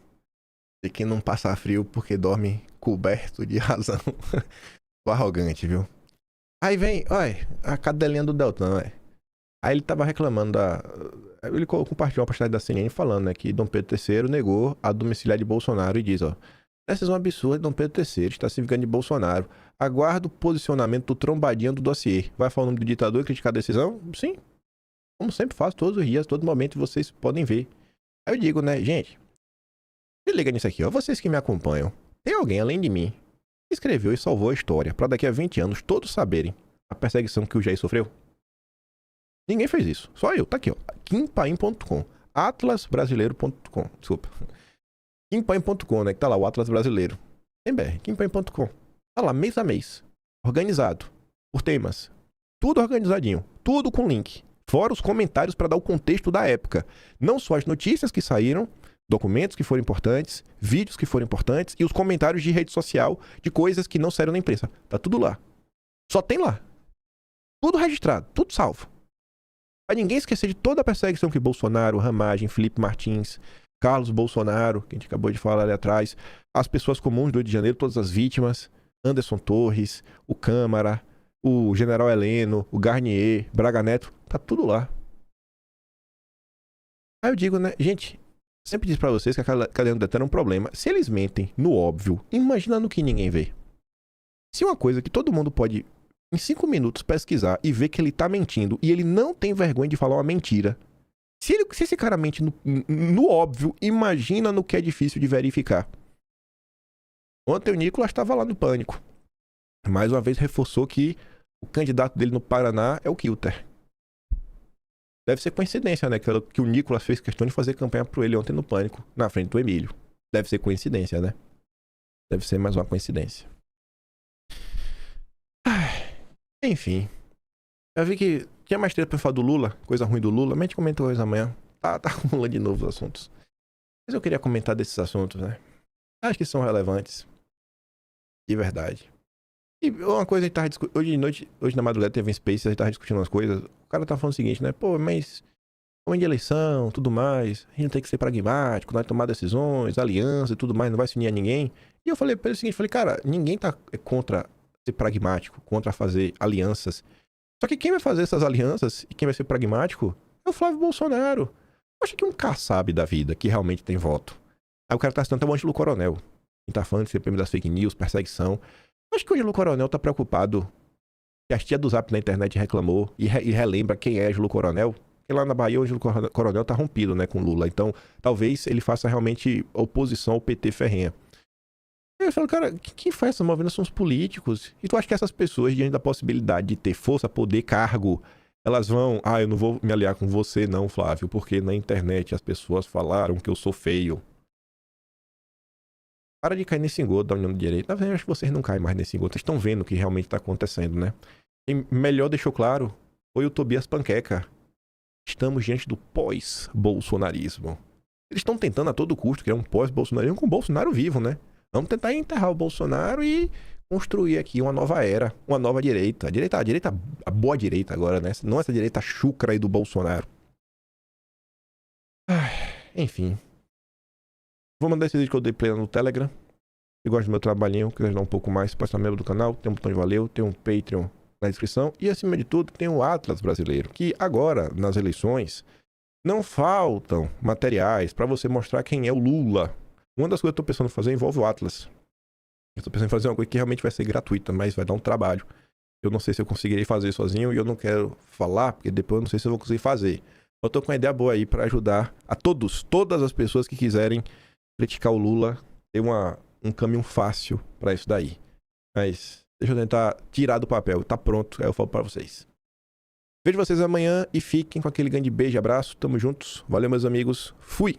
De quem não passa frio porque dorme coberto de razão. O arrogante, viu? Aí vem, olha, a cadelinha do Deltan, olha. Aí ele tava reclamando da... Ele compartilhou uma postagem da CNN falando, né, que Dom Pedro III negou a domiciliar de Bolsonaro e diz, ó, decisão absurda, Dom Pedro III está se vingando de Bolsonaro. Aguardo o posicionamento do trombadinha do dossiê. Vai falar o nome do ditador e criticar a decisão? Sim. Como sempre faço, todos os dias, todo momento, vocês podem ver. Aí eu digo, né, gente, se liga nisso aqui, ó, vocês que me acompanham, tem alguém além de mim que escreveu e salvou a história para daqui a 20 anos todos saberem a perseguição que o Jair sofreu? Ninguém fez isso, só eu, tá aqui, ó, kimpaim.com, atlasbrasileiro.com, desculpa, kimpaim.com, né, que tá lá, o Atlas Brasileiro, tem BR, kimpaim.com, tá lá, mês a mês, organizado, por temas, tudo organizadinho, tudo com link. Fora os comentários para dar o contexto da época. Não só as notícias que saíram, documentos que foram importantes, vídeos que foram importantes e os comentários de rede social de coisas que não saíram na imprensa. Tá tudo lá. Só tem lá. Tudo registrado, tudo salvo. Pra ninguém esquecer de toda a perseguição que Bolsonaro, Ramagem, Felipe Martins, Carlos Bolsonaro, que a gente acabou de falar ali atrás, as pessoas comuns do Rio de Janeiro, todas as vítimas, Anderson Torres, o Câmara, o General Heleno, o Garnier, Braga Neto, tá tudo lá. Aí eu digo, né, gente, Sempre disse pra vocês que a cadeia do Detran é um problema. Se eles mentem no óbvio, imagina no que ninguém vê. Se uma coisa que todo mundo pode, em 5 minutos, pesquisar e ver que ele tá mentindo e ele não tem vergonha de falar uma mentira. Se esse cara mente no óbvio, imagina no que é difícil de verificar. Ontem o Nicolas estava lá no Pânico. Mais uma vez reforçou que o candidato dele no Paraná é o Kilter. Deve ser coincidência, né? Que o Nicolas fez questão de fazer campanha pro ele ontem no Pânico, na frente do Emílio. Deve ser coincidência, né? Deve ser mais uma coincidência. Enfim. Eu vi que tinha mais treta pra falar do Lula, coisa ruim do Lula, mas a gente comentou hoje amanhã. Tá acumulando de novo os assuntos. Mas eu queria comentar desses assuntos, né? Acho que são relevantes. De verdade. E uma coisa, a gente tava hoje na madrugada teve um Space, a gente tava discutindo umas coisas. O cara tá falando o seguinte, né? Pô, mas momento de eleição, tudo mais, a gente tem que ser pragmático, nós tomar decisões, aliança e tudo mais, não vai se unir a ninguém. E eu falei pra ele o seguinte, cara, ninguém tá contra ser pragmático, contra fazer alianças. Só que quem vai fazer essas alianças e quem vai ser pragmático é o Flávio Bolsonaro. Eu acho que um Kassab da vida, que realmente tem voto. Aí o cara tá citando até o Ângelo Coronel. Quem tá falando de CPM das fake news, perseguição. Eu acho que o Ângelo Coronel tá preocupado que a tia do Zap na internet reclamou e relembra quem é Ângelo Coronel. Porque lá na Bahia o Ângelo Coronel tá rompido, né, com Lula. Então, talvez ele faça realmente oposição ao PT ferrenha. Eu falo, cara, quem faz essa movimentação são os políticos. E tu acha que essas pessoas, diante da possibilidade de ter força, poder, cargo, elas vão... Ah, eu não vou me aliar com você não, Flávio, porque na internet as pessoas falaram que eu sou feio. Para de cair nesse engodo da União do Direito. Na verdade, eu acho que vocês não caem mais nesse engodo. Vocês estão vendo o que realmente está acontecendo, né? Quem melhor deixou claro foi o Tobias Panqueca. Estamos diante do pós-bolsonarismo. Eles estão tentando a todo custo criar um pós-bolsonarismo com o Bolsonaro vivo, né? Vamos tentar enterrar o Bolsonaro e construir aqui uma nova era, uma nova direita. A boa direita agora, né? Não essa direita chucra aí do Bolsonaro. Enfim. Vou mandar esse vídeo que eu dei play no Telegram. Se gosta do meu trabalhinho, quiser ajudar um pouco mais, pode ser membro do canal, tem um botão de valeu, tem um Patreon na descrição. E acima de tudo, tem o Atlas Brasileiro, que agora, nas eleições, não faltam materiais para você mostrar quem é o Lula. Uma das coisas que eu tô pensando em fazer envolve o Atlas. Eu tô pensando em fazer uma coisa que realmente vai ser gratuita, mas vai dar um trabalho. Eu não sei se eu conseguirei fazer sozinho e eu não quero falar, porque depois eu não sei se eu vou conseguir fazer. Eu tô com uma ideia boa aí para ajudar a todas as pessoas que quiserem criticar o Lula, ter um caminho fácil para isso daí. Mas deixa eu tentar tirar do papel. Tá pronto, aí eu falo para vocês. Vejo vocês amanhã e fiquem com aquele grande beijo e abraço. Tamo juntos. Valeu, meus amigos. Fui!